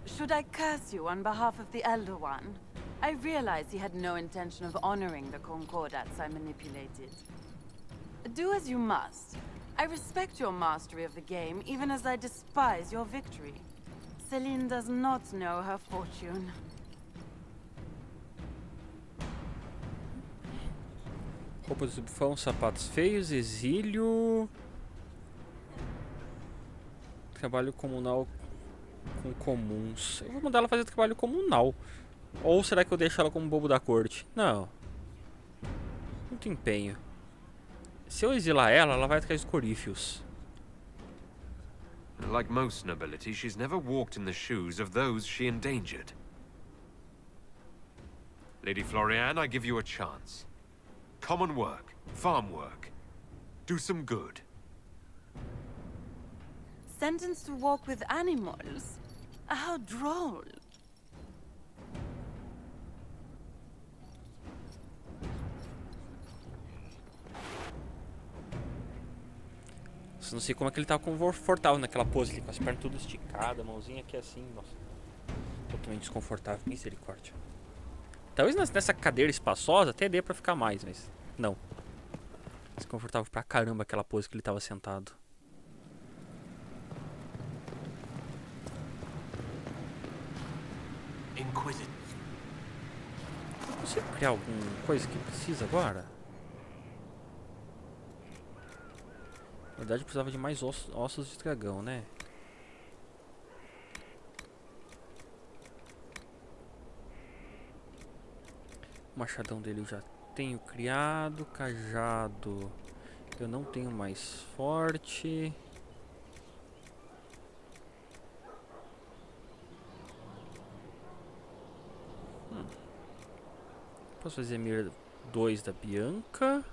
H: Should I curse you on behalf of the Elder One? I realize he had no intention of honoring the concordats I manipulated. Do as you must. I respect your mastery of the game, even as I despise your victory. Celine does not know her fortune.
B: Roupas de bufão, sapatos feios, exílio. Trabalho comunal com comuns. Eu vou mandar ela fazer trabalho comunal. Ou será que eu deixo ela como bobo da corte? Não. Muito empenho. Se eu exilar ela, ela vai atrás dos corífios.
L: Like most nobility, she's never walked in the shoes of those she endangered. Lady Floriane, I give you a chance. Common work, farm work. Do some good.
H: Sentenced to walk with animals? How droll.
B: Não sei como é que ele tá confortável naquela pose ali, com as pernas tudo esticadas, a mãozinha aqui assim, nossa. Totalmente desconfortável, misericórdia. Talvez nessa cadeira espaçosa até dê pra ficar mais, mas não. Desconfortável pra caramba aquela pose que ele tava sentado.
T: Inquisitor.
B: Eu consigo criar alguma coisa que precisa agora? Na verdade, eu precisava de mais ossos de dragão, né? O machadão dele eu já tenho criado. Cajado eu não tenho mais forte. Posso fazer mira 2 da Bianca.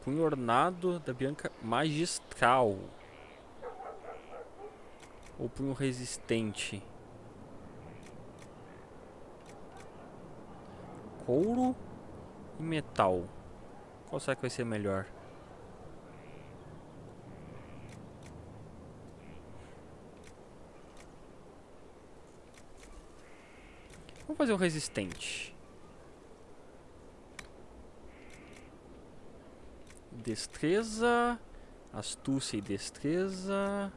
B: Punho ornado da Bianca magistral. Ou punho resistente. Couro e metal. Qual será que vai ser melhor? Vamos fazer o resistente. Destreza, astúcia e destreza.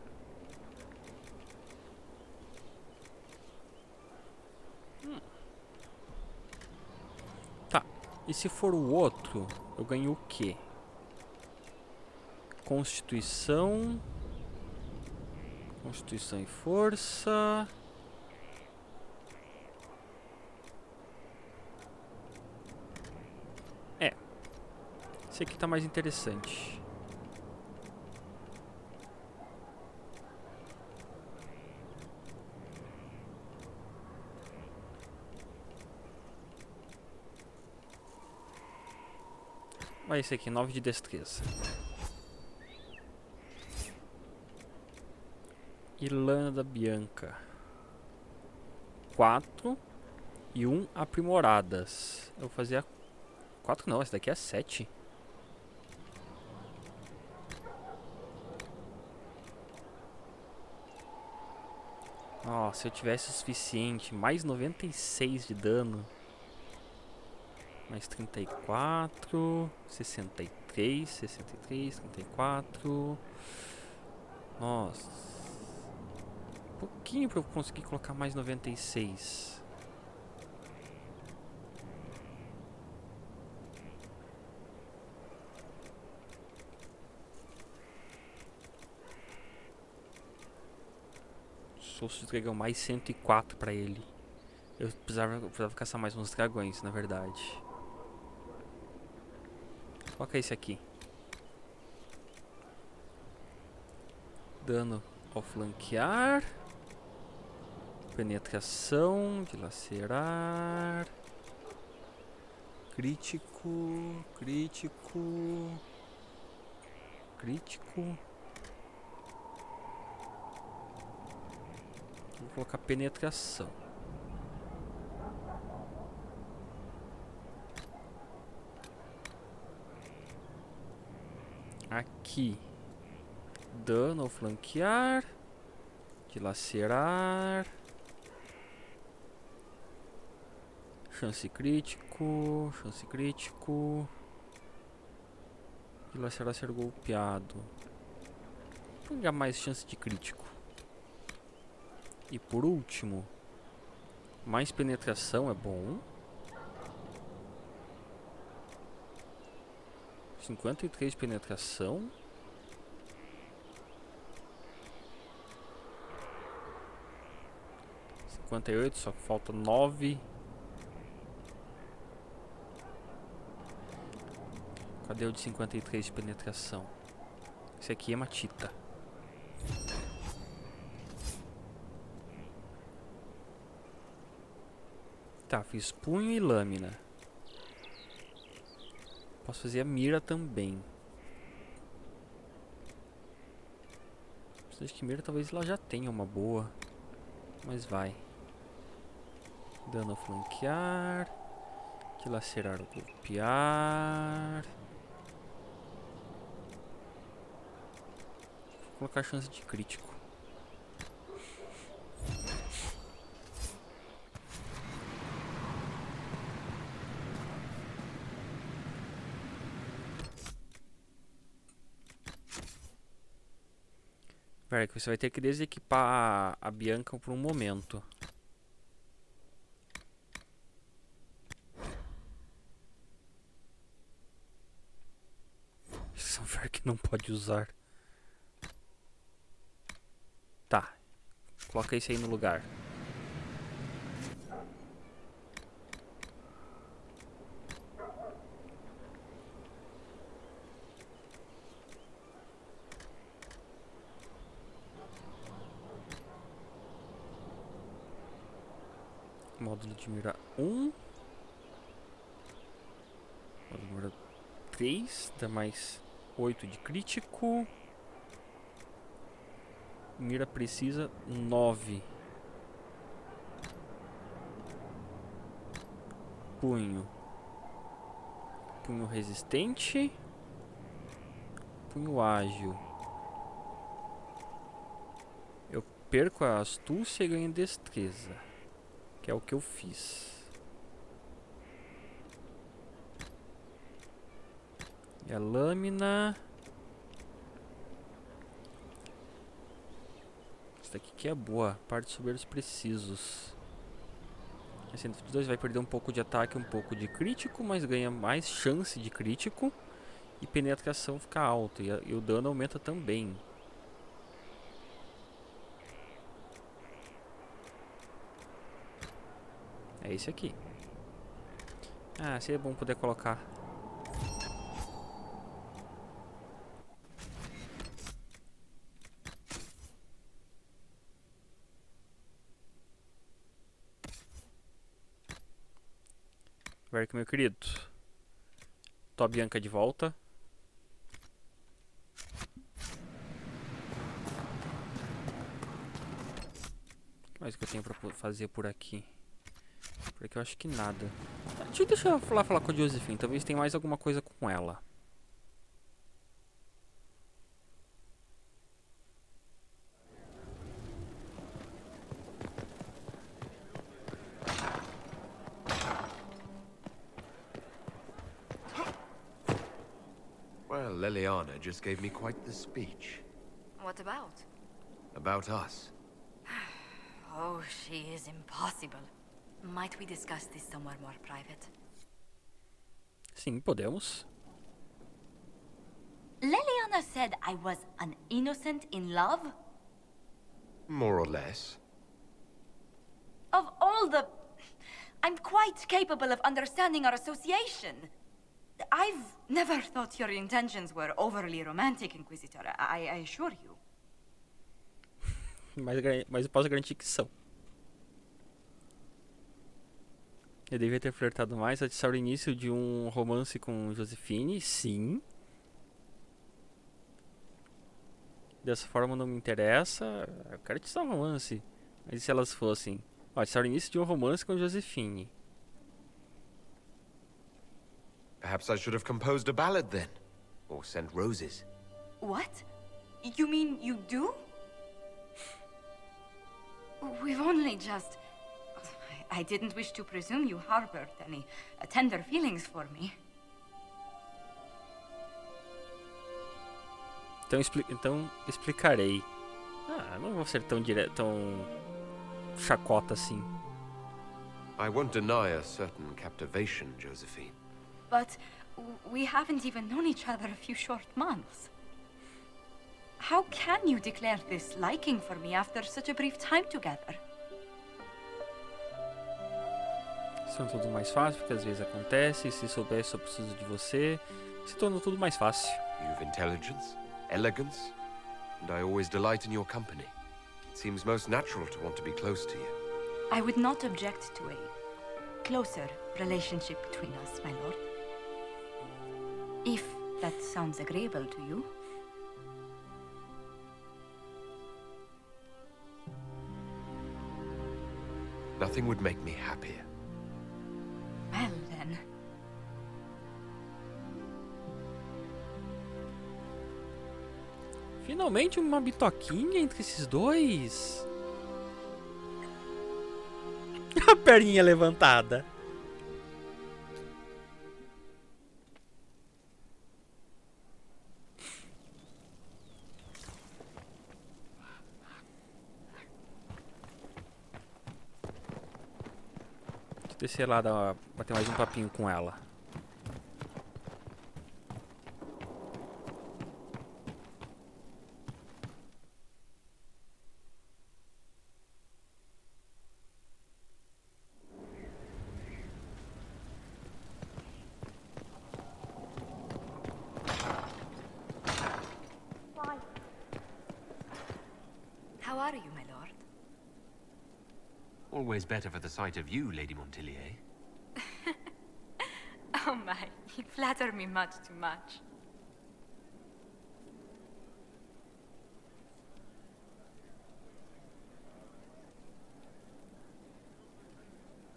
B: Tá, e se for o outro, eu ganho o quê? Constituição. Constituição e força. Esse aqui tá mais interessante. Vai esse aqui, 9 de destreza. E lana da Bianca. 4 e 1 aprimoradas. Eu vou fazer a 4 não, essa daqui é 7. Nossa, se eu tivesse o suficiente, mais 96 de dano. Mais 34, 63, 63, 34. Nossa. pouquinho pra eu conseguir colocar mais 96. Sou o dragão mais 104 pra ele. Eu precisava caçar mais uns dragões, na verdade. Coloca esse aqui. Dano ao flanquear. Penetração, dilacerar. Crítico, crítico. Crítico. Vou colocar penetração. Aqui. Dano ao flanquear. Dilacerar. Chance crítico. Chance crítico. Dilacerar ser golpeado. Vou pegar mais chance de crítico. E por último, mais penetração é bom. 53 de penetração. Só que falta 9. Cadê o de 53 de penetração? Esse aqui é matita. Tá, fiz punho e lâmina. Posso fazer a mira também. Acho que mira talvez ela já tenha uma boa. Mas vai. Dano a flanquear. Dilacerar ou golpear. Vou colocar chance de crítico. Pera aí, que você vai ter que desequipar a Bianca por um momento. São ver que não pode usar. Tá. Coloca esse aí no lugar. Módulo de mira 1. Módulo de mira 3. Dá mais 8 de crítico. Mira precisa 9. Punho. Punho resistente. Punho ágil. Eu perco a astúcia e ganho destreza. Que é o que eu fiz. E a lâmina. Essa daqui que é boa. Parte sobre os precisos. A 122 vai perder um pouco de ataque, um pouco de crítico, mas ganha mais chance de crítico. E penetração fica alta. E o dano aumenta também. É esse aqui. Ah, seria bom poder colocar. Verk, meu querido. Tô a Bianca de volta. O que mais que eu tenho pra fazer por aqui? Por aqui eu acho que nada. Deixa eu falar com a Josephine. Talvez tenha mais alguma coisa com ela.
L: Well, Liliana just gave me quite the speech.
O: What about?
L: About us.
O: Oh, she is impossible. Might we discuss this somewhere more private?
B: Sim, podemos.
O: Leliana said I was an innocent in love?
L: More or less.
O: Of all the... I'm quite capable of understanding our association. I've never thought your intentions were overly romantic, Inquisitor. I assure you.
B: Mas eu posso garantir que são. Eu devia ter flertado mais. Atiçar o início de um romance com Josephine, sim. Dessa forma não me interessa. Eu quero atiçar um romance. Mas e se elas fossem? Atiçar o início de um romance com Josephine.
L: Perhaps I should have composed a ballad then. Or sent roses.
O: What? You mean you do? We've only just... I didn't wish to presume you harbored any tender feelings for me.
B: Então explicarei. Não vou ser tão direto, tão chacota assim.
L: I won't deny a certain captivation, Josephine.
O: But we haven't even known each other a few short months. How can you declare this liking for me after such a brief time together?
B: São tudo mais fácil, porque às vezes acontece. Se soubesse eu preciso de você, se torna tudo mais fácil.
L: You've intelligence, elegance, and I always delight in your company. It seems most natural to want to be close to you.
O: I would not object to a closer relationship between us, my lord. If that sounds agreeable to you.
L: Nothing would make me happier.
O: Well, then.
B: Finalmente uma bitoquinha entre esses dois. A perninha levantada. Deixa eu descer lá, bater mais um papinho com ela.
O: How are you, my lord?
L: Always better for the sight of you, Lady Montilier.
O: Oh my, you flatter me much too much.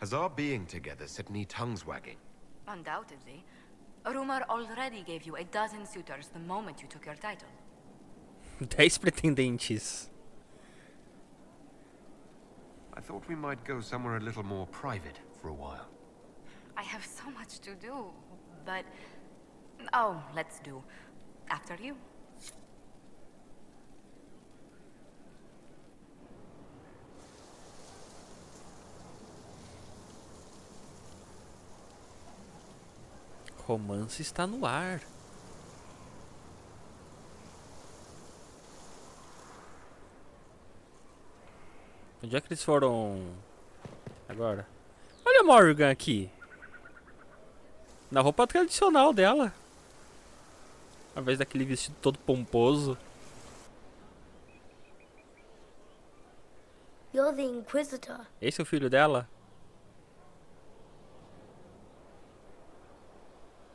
L: Has our being together set any tongues wagging?
O: Undoubtedly. Rumor already gave you a dozen suitors the moment you took your title.
B: 10 pretendentes.
L: I thought we might go somewhere a little more private for a while.
O: I have so much to do, but... Oh, let's do. After you.
B: Romance está no ar. Onde é que eles foram agora? Olha a Morrigan aqui. Na roupa tradicional dela. Ao invés daquele vestido todo pomposo.
P: You're the Inquisitor.
B: Esse é o filho dela?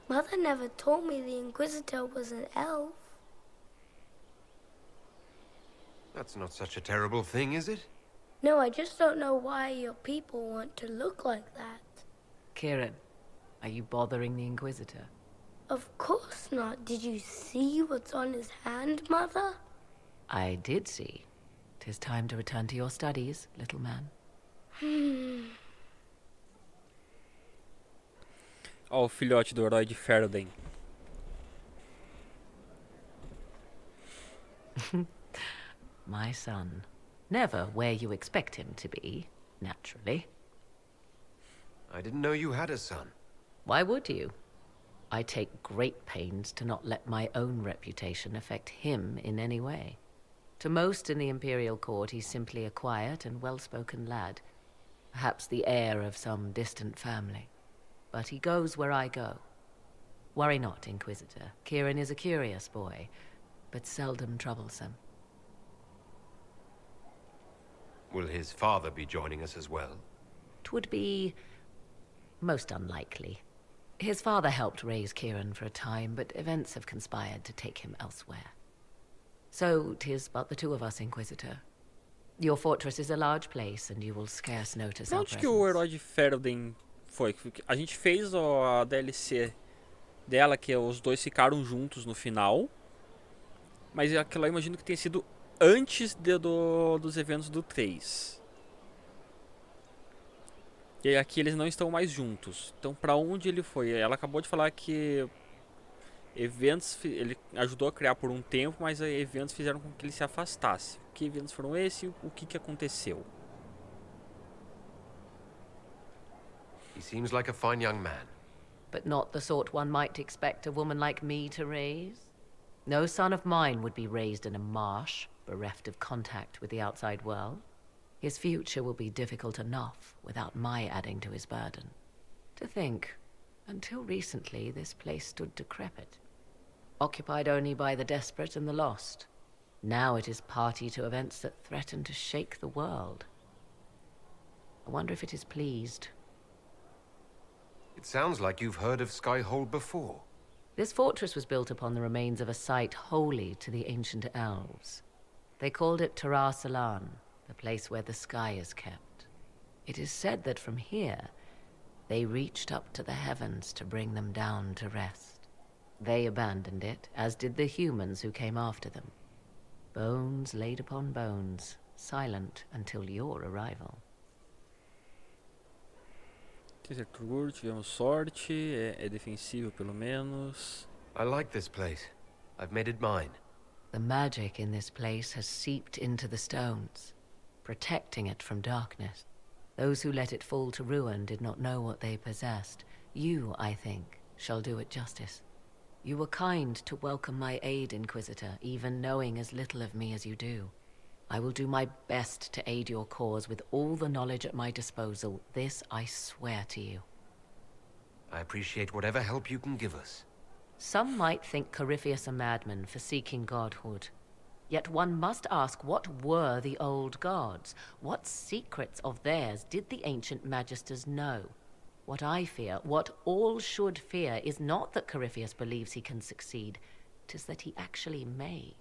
P: Mother never told me the Inquisitor was an elf.
L: That's not such a terrible thing, is it?
P: No, I just don't know why your people want to look like that.
A: Kieran, are you bothering the Inquisitor?
P: Of course not. Did you see what's on his hand, Mother?
A: I did see. 'Tis time to return to your studies, little man.
B: Ó, o filhote do herói de Ferden.
A: My son. Never where you expect him to be, naturally.
L: I didn't know you had a son.
A: Why would you? I take great pains to not let my own reputation affect him in any way. To most in the Imperial Court, he's simply a quiet and well-spoken lad, perhaps the heir of some distant family. But he goes where I go. Worry not, Inquisitor. Kieran is a curious boy, but seldom troublesome.
L: Will his father be joining us as well?
A: 'Twould be most unlikely. His father helped raise Kieran for a time, but events have conspired to take him elsewhere. So 'tis but the two of us, Inquisitor. Your fortress is a large place, and you will scarce notice our
B: Onde que o herói de Ferelden foi? A gente fez a DLC dela, que os dois ficaram juntos no final. Mas aquilo eu imagino que tenha sido antes dos eventos do 3. E aqui eles não estão mais juntos. Então pra onde ele foi? Ela acabou de falar que eventos ele ajudou a criar por um tempo, mas eventos fizeram com que ele se afastasse. Que eventos foram esses e o que aconteceu?
L: He seems like a fine young man.
A: But not the sort one might expect a woman like me to raise. No son of mine would be raised in a marsh, bereft of contact with the outside world. His future will be difficult enough without my adding to his burden. To think, until recently this place stood decrepit, occupied only by the desperate and the lost. Now it is party to events that threaten to shake the world. I wonder if it is pleased.
L: It sounds like you've heard of Skyhold before.
A: This fortress was built upon the remains of a site holy to the ancient elves. They called it Tarar Salan, the place where the sky is kept. It is said that from here, they reached up to the heavens to bring them down to rest. They abandoned it, as did the humans who came after them. Bones laid upon bones, silent until your arrival.
B: Tivemos sorte, é defensivo pelo menos.
L: I like this place. I've made it mine.
A: The magic in this place has seeped into the stones, protecting it from darkness. Those who let it fall to ruin did not know what they possessed. You, I think, shall do it justice. You were kind to welcome my aid, Inquisitor, even knowing as little of me as you do. I will do my best to aid your cause with all the knowledge at my disposal. This I swear to you.
L: I appreciate whatever help you can give us.
A: Some might think Corypheus a madman for seeking godhood. Yet one must ask, what were the old gods? What secrets of theirs did the ancient magisters know? What I fear, what all should fear, is not that Corypheus believes he can succeed. 'Tis that he actually may.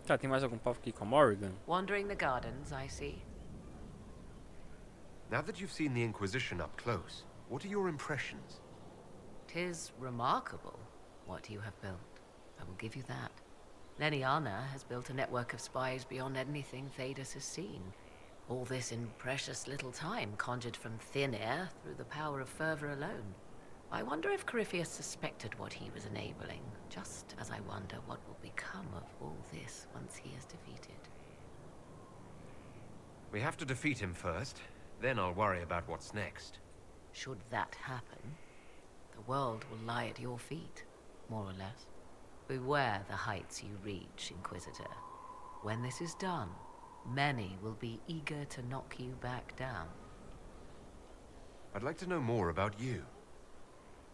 B: Tá, tem mais algum papo aqui com a Morrigan?
A: Wandering the gardens, I see.
L: Now that you've seen the Inquisition up close, what are your impressions?
A: 'Tis remarkable what you have built. I will give you that. Leliana has built a network of spies beyond anything Thedas has seen. All this in precious little time, conjured from thin air through the power of fervor alone. I wonder if Corypheus suspected what he was enabling, just as I wonder what will become of all this once he is defeated.
L: We have to defeat him first, then I'll worry about what's next.
A: Should that happen, the world will lie at your feet, more or less. Beware the heights you reach, Inquisitor. When this is done, many will be eager to knock you back down.
L: I'd like to know more about you.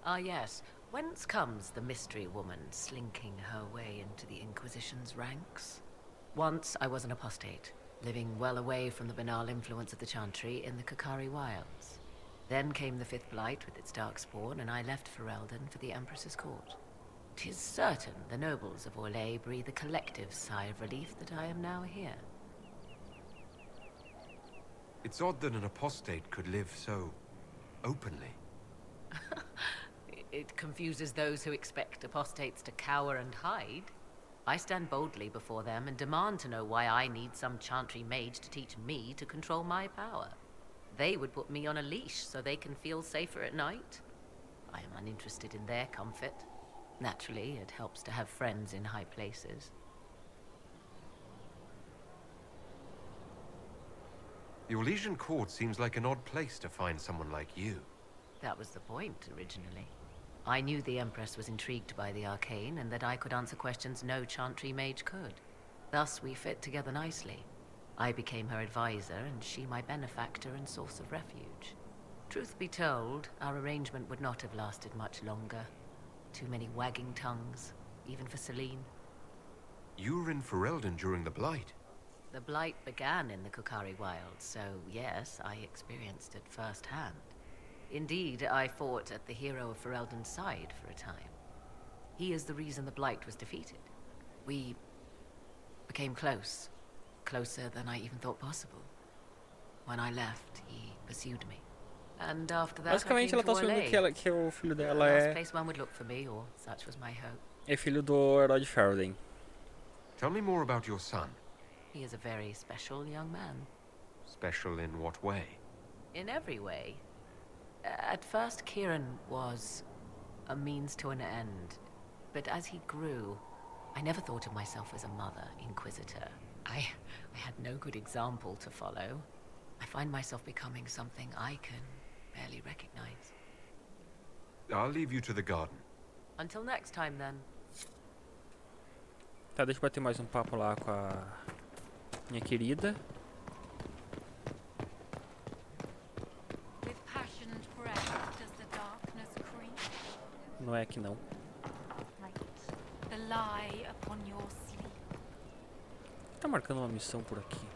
A: Ah, yes. Whence comes the mystery woman slinking her way into the Inquisition's ranks? Once I was an apostate, living well away from the banal influence of the Chantry in the Kakari Wilds. Then came the Fifth Blight with its darkspawn, and I left Ferelden for the Empress's court. 'Tis certain the nobles of Orlais breathe a collective sigh of relief that I am now here.
L: It's odd that an apostate could live so openly.
A: It confuses those who expect apostates to cower and hide. I stand boldly before them and demand to know why I need some Chantry mage to teach me to control my power. They would put me on a leash so they can feel safer at night. I am uninterested in their comfort. Naturally, it helps to have friends in high places.
L: The Orlesian court seems like an odd place to find someone like you.
A: That was the point, originally. I knew the Empress was intrigued by the arcane, and that I could answer questions no Chantry mage could. Thus, we fit together nicely. I became her advisor, and she my benefactor and source of refuge. Truth be told, our arrangement would not have lasted much longer. Too many wagging tongues, even for Celine.
L: You were in Ferelden during the Blight.
A: The Blight began in the Kukari Wilds, so yes, I experienced it firsthand. Indeed, I fought at the hero of Ferelden's side for a time. He is the reason the Blight was defeated. We became close. Closer than I even thought possible. When I left, he pursued me. And after that,
B: basicamente ela tá assumindo que o filho dela é...
A: place one would look for me, or such was my hope.
B: É filho do herói de Ferelden.
L: Tell me more about your son.
A: He is a very special young man.
L: Special in what way?
A: In every way. At first, Kieran was a means to an end. But as he grew, I never thought of myself as a mother inquisitor. I had no good example to follow. I find myself becoming something I can barely recognize.
L: I'll leave you to the garden.
A: Until next time, then.
B: Tá, deixa eu bater mais papo lá com a minha querida.
D: With passionate breath does the darkness creep.
B: Não é que não.
D: The lie upon your sleep.
B: Tá marcando uma missão por aqui.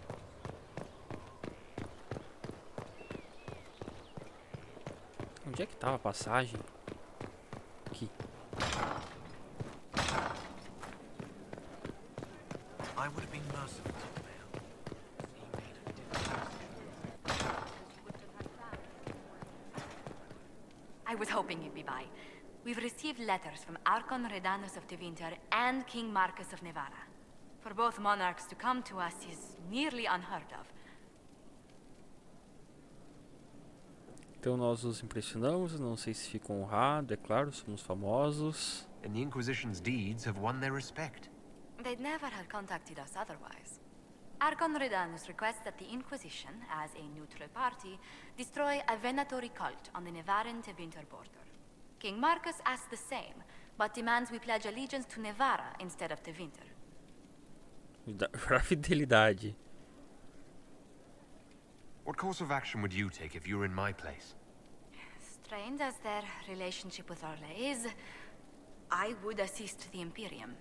B: Onde é que tava a passagem? Aqui.
I: I would have been merciful to the man. He made a difference.
O: I was hoping you'd be by. We've received letters from Archon Redanus of Tevinter and King Marcus of Nevada. For both monarchs to come to us is nearly unheard of.
B: Então nós os impressionamos, não sei se fica honrado, é claro, somos famosos.
L: And the Inquisition's deeds have won their respect.
O: They'd never have contacted us otherwise. Archon Redanus requests that the Inquisition, as a neutral party, destroy a Venatori cult on the Nevaran-Tevinter border. King Marcus asks the same, but demands we pledge allegiance to Nevara instead of Tevinter.
B: Pra fidelidade.
L: What course of action would you take if you were in my place?
O: Strained as their relationship with Orle is, I would assist the Imperium.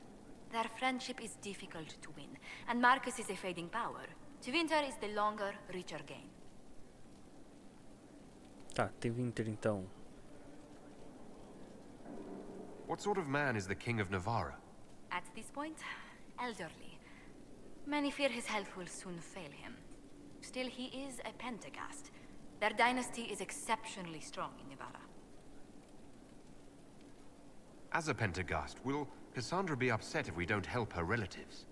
O: Their friendship is difficult to win, and Marcus is a fading power. Tevinter is the longer, richer gain.
B: Tá, Tevinter então.
L: What sort of man is the King of Navarra?
O: At this point, elderly. Many fear his health will soon fail him. Still, he is a Pentagast. Their dynasty is exceptionally strong in Nevada.
L: As a Pentagast, will Cassandra be upset if we don't help her relatives?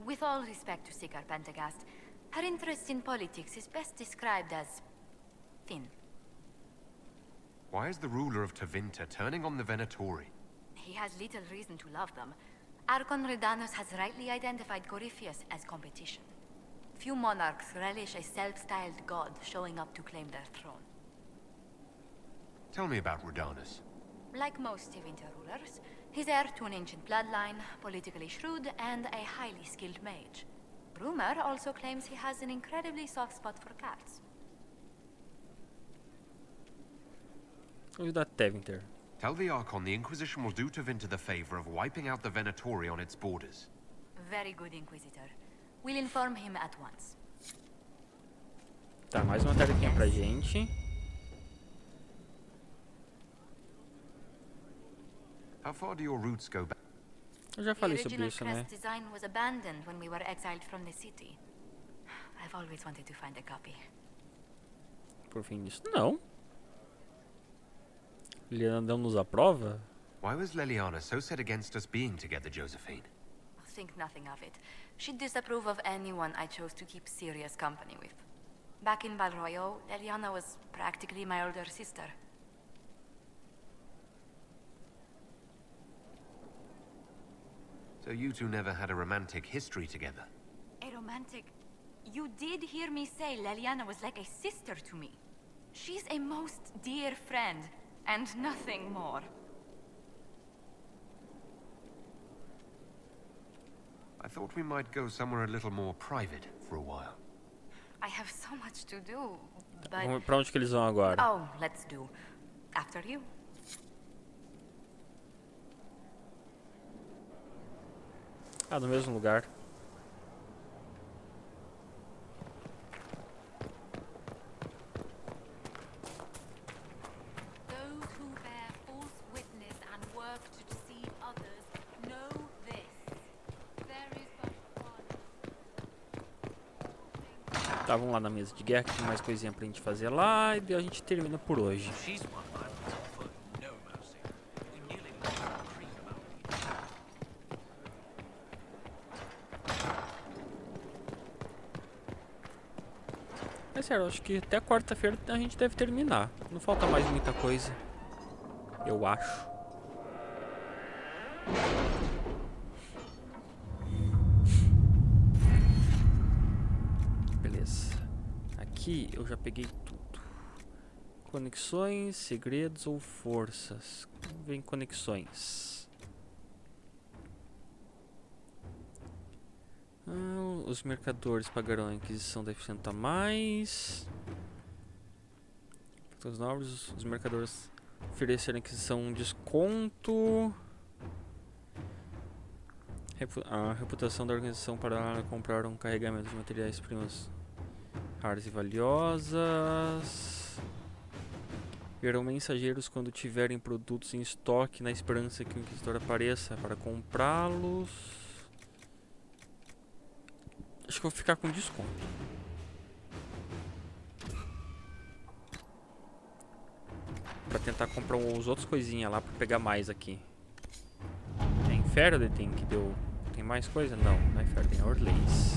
O: With all respect to Sigar Pentagast, her interest in politics is best described as thin.
L: Why is the ruler of Tevinter turning on the Venatori?
O: He has little reason to love them. Archon Redanus has rightly identified Corypheus as competition. Few monarchs relish a self-styled god showing up to claim their throne.
L: Tell me about Redanus.
O: Like most Tevinter rulers, he's heir to an ancient bloodline, politically shrewd, and a highly skilled mage. Rumor also claims he has an incredibly soft spot for cats.
B: Vou ajudar Tevinter.
L: Tell the Archon the Inquisition will do Tevinter the favor of wiping out the Venatori on its borders.
O: Very good, Inquisitor. We'll inform him at once.
B: Tá, mais uma tarefinha pra gente.
L: How far do your roots go back?
B: Eu já falei sobre
O: The
B: isso,
O: original
B: né?
O: crest design was abandoned when we were exiled from the city. I've always wanted to find a copy.
B: Por fim disso. Não. Liliana não nos aprova?
L: Why was Leliana so set against us being together, Josephine?
O: Think nothing of it. She'd disapprove of anyone I chose to keep serious company with. Back in Valroyo, Leliana was practically my older sister.
L: So you two never had a romantic history together?
O: A romantic... You did hear me say Leliana was like a sister to me. She's a most dear friend, and nothing more.
L: I thought we might go somewhere a little more private for a while.
O: I have so much to do, but...
B: Pra onde que eles vão agora?
O: Oh, let's do. After you.
B: Ah, no mesmo lugar.
Q: Those who bear false witness and work to deceive others know this. There is but one.
B: Tá, vamos lá na mesa de guerra, que tem mais coisinha pra gente fazer lá, e daí a gente termina por hoje. É sério, acho que até quarta-feira a gente deve terminar. Não falta mais muita coisa. Eu acho. Beleza. Aqui eu já peguei tudo. Conexões, segredos ou forças. Vamos ver em conexões. Os mercadores pagarão a aquisição da eficiência a mais. Os nobres, os mercadores oferecerem aquisição um desconto. A reputação da organização para comprar um carregamento de materiais primas raras e valiosas. Verão mensageiros quando tiverem produtos em estoque na esperança que o inquisitor apareça para comprá-los. Acho que eu vou ficar com desconto. Pra tentar comprar os outros coisinhas lá pra pegar mais aqui. É em Faraday tem que deu. Tem mais coisa? Não, não é Faraday, é Orleis.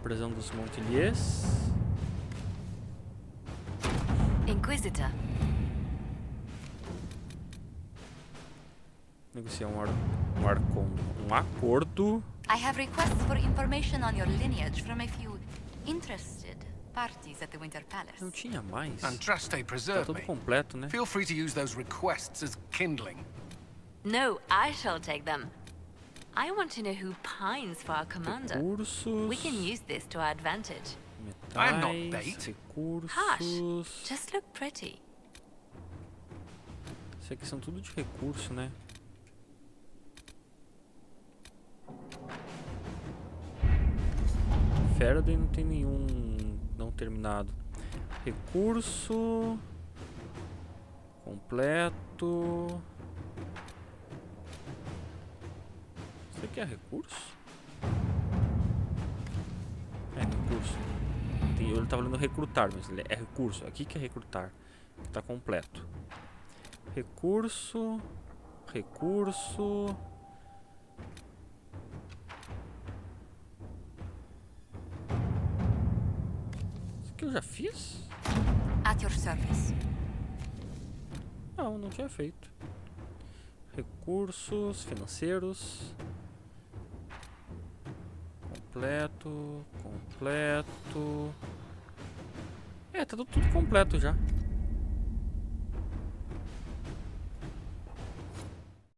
B: Prisão dos Monteliers.
O: Inquisitor.
B: Negociar um acordo.
O: I have requests for information on your lineage from a few interested parties at the Winter Palace.
B: Não tinha mais.
S: Andraste
B: Tá
S: preserve
B: tudo
S: me.
B: completo, né?
S: Feel free to use those requests as kindling.
M: No, I shall take them. I want to know who pines for our commander.
B: Recursos.
M: We can use this to our advantage.
S: I'm not
B: Metais,
S: bait.
B: recursos.
M: Hush. Just look pretty.
B: Isso aqui são tudo de recurso, né? Faraday não tem nenhum não terminado. Recurso completo. Isso aqui é recurso? É recurso. Ele tá falando recrutar, mas ele é recurso. Aqui que é recrutar. Tá completo. Recurso. Recurso. Isso aqui eu já fiz?
O: At your service.
B: Não, não tinha feito. Recursos financeiros. Completo. Completo. É, tá tudo completo já.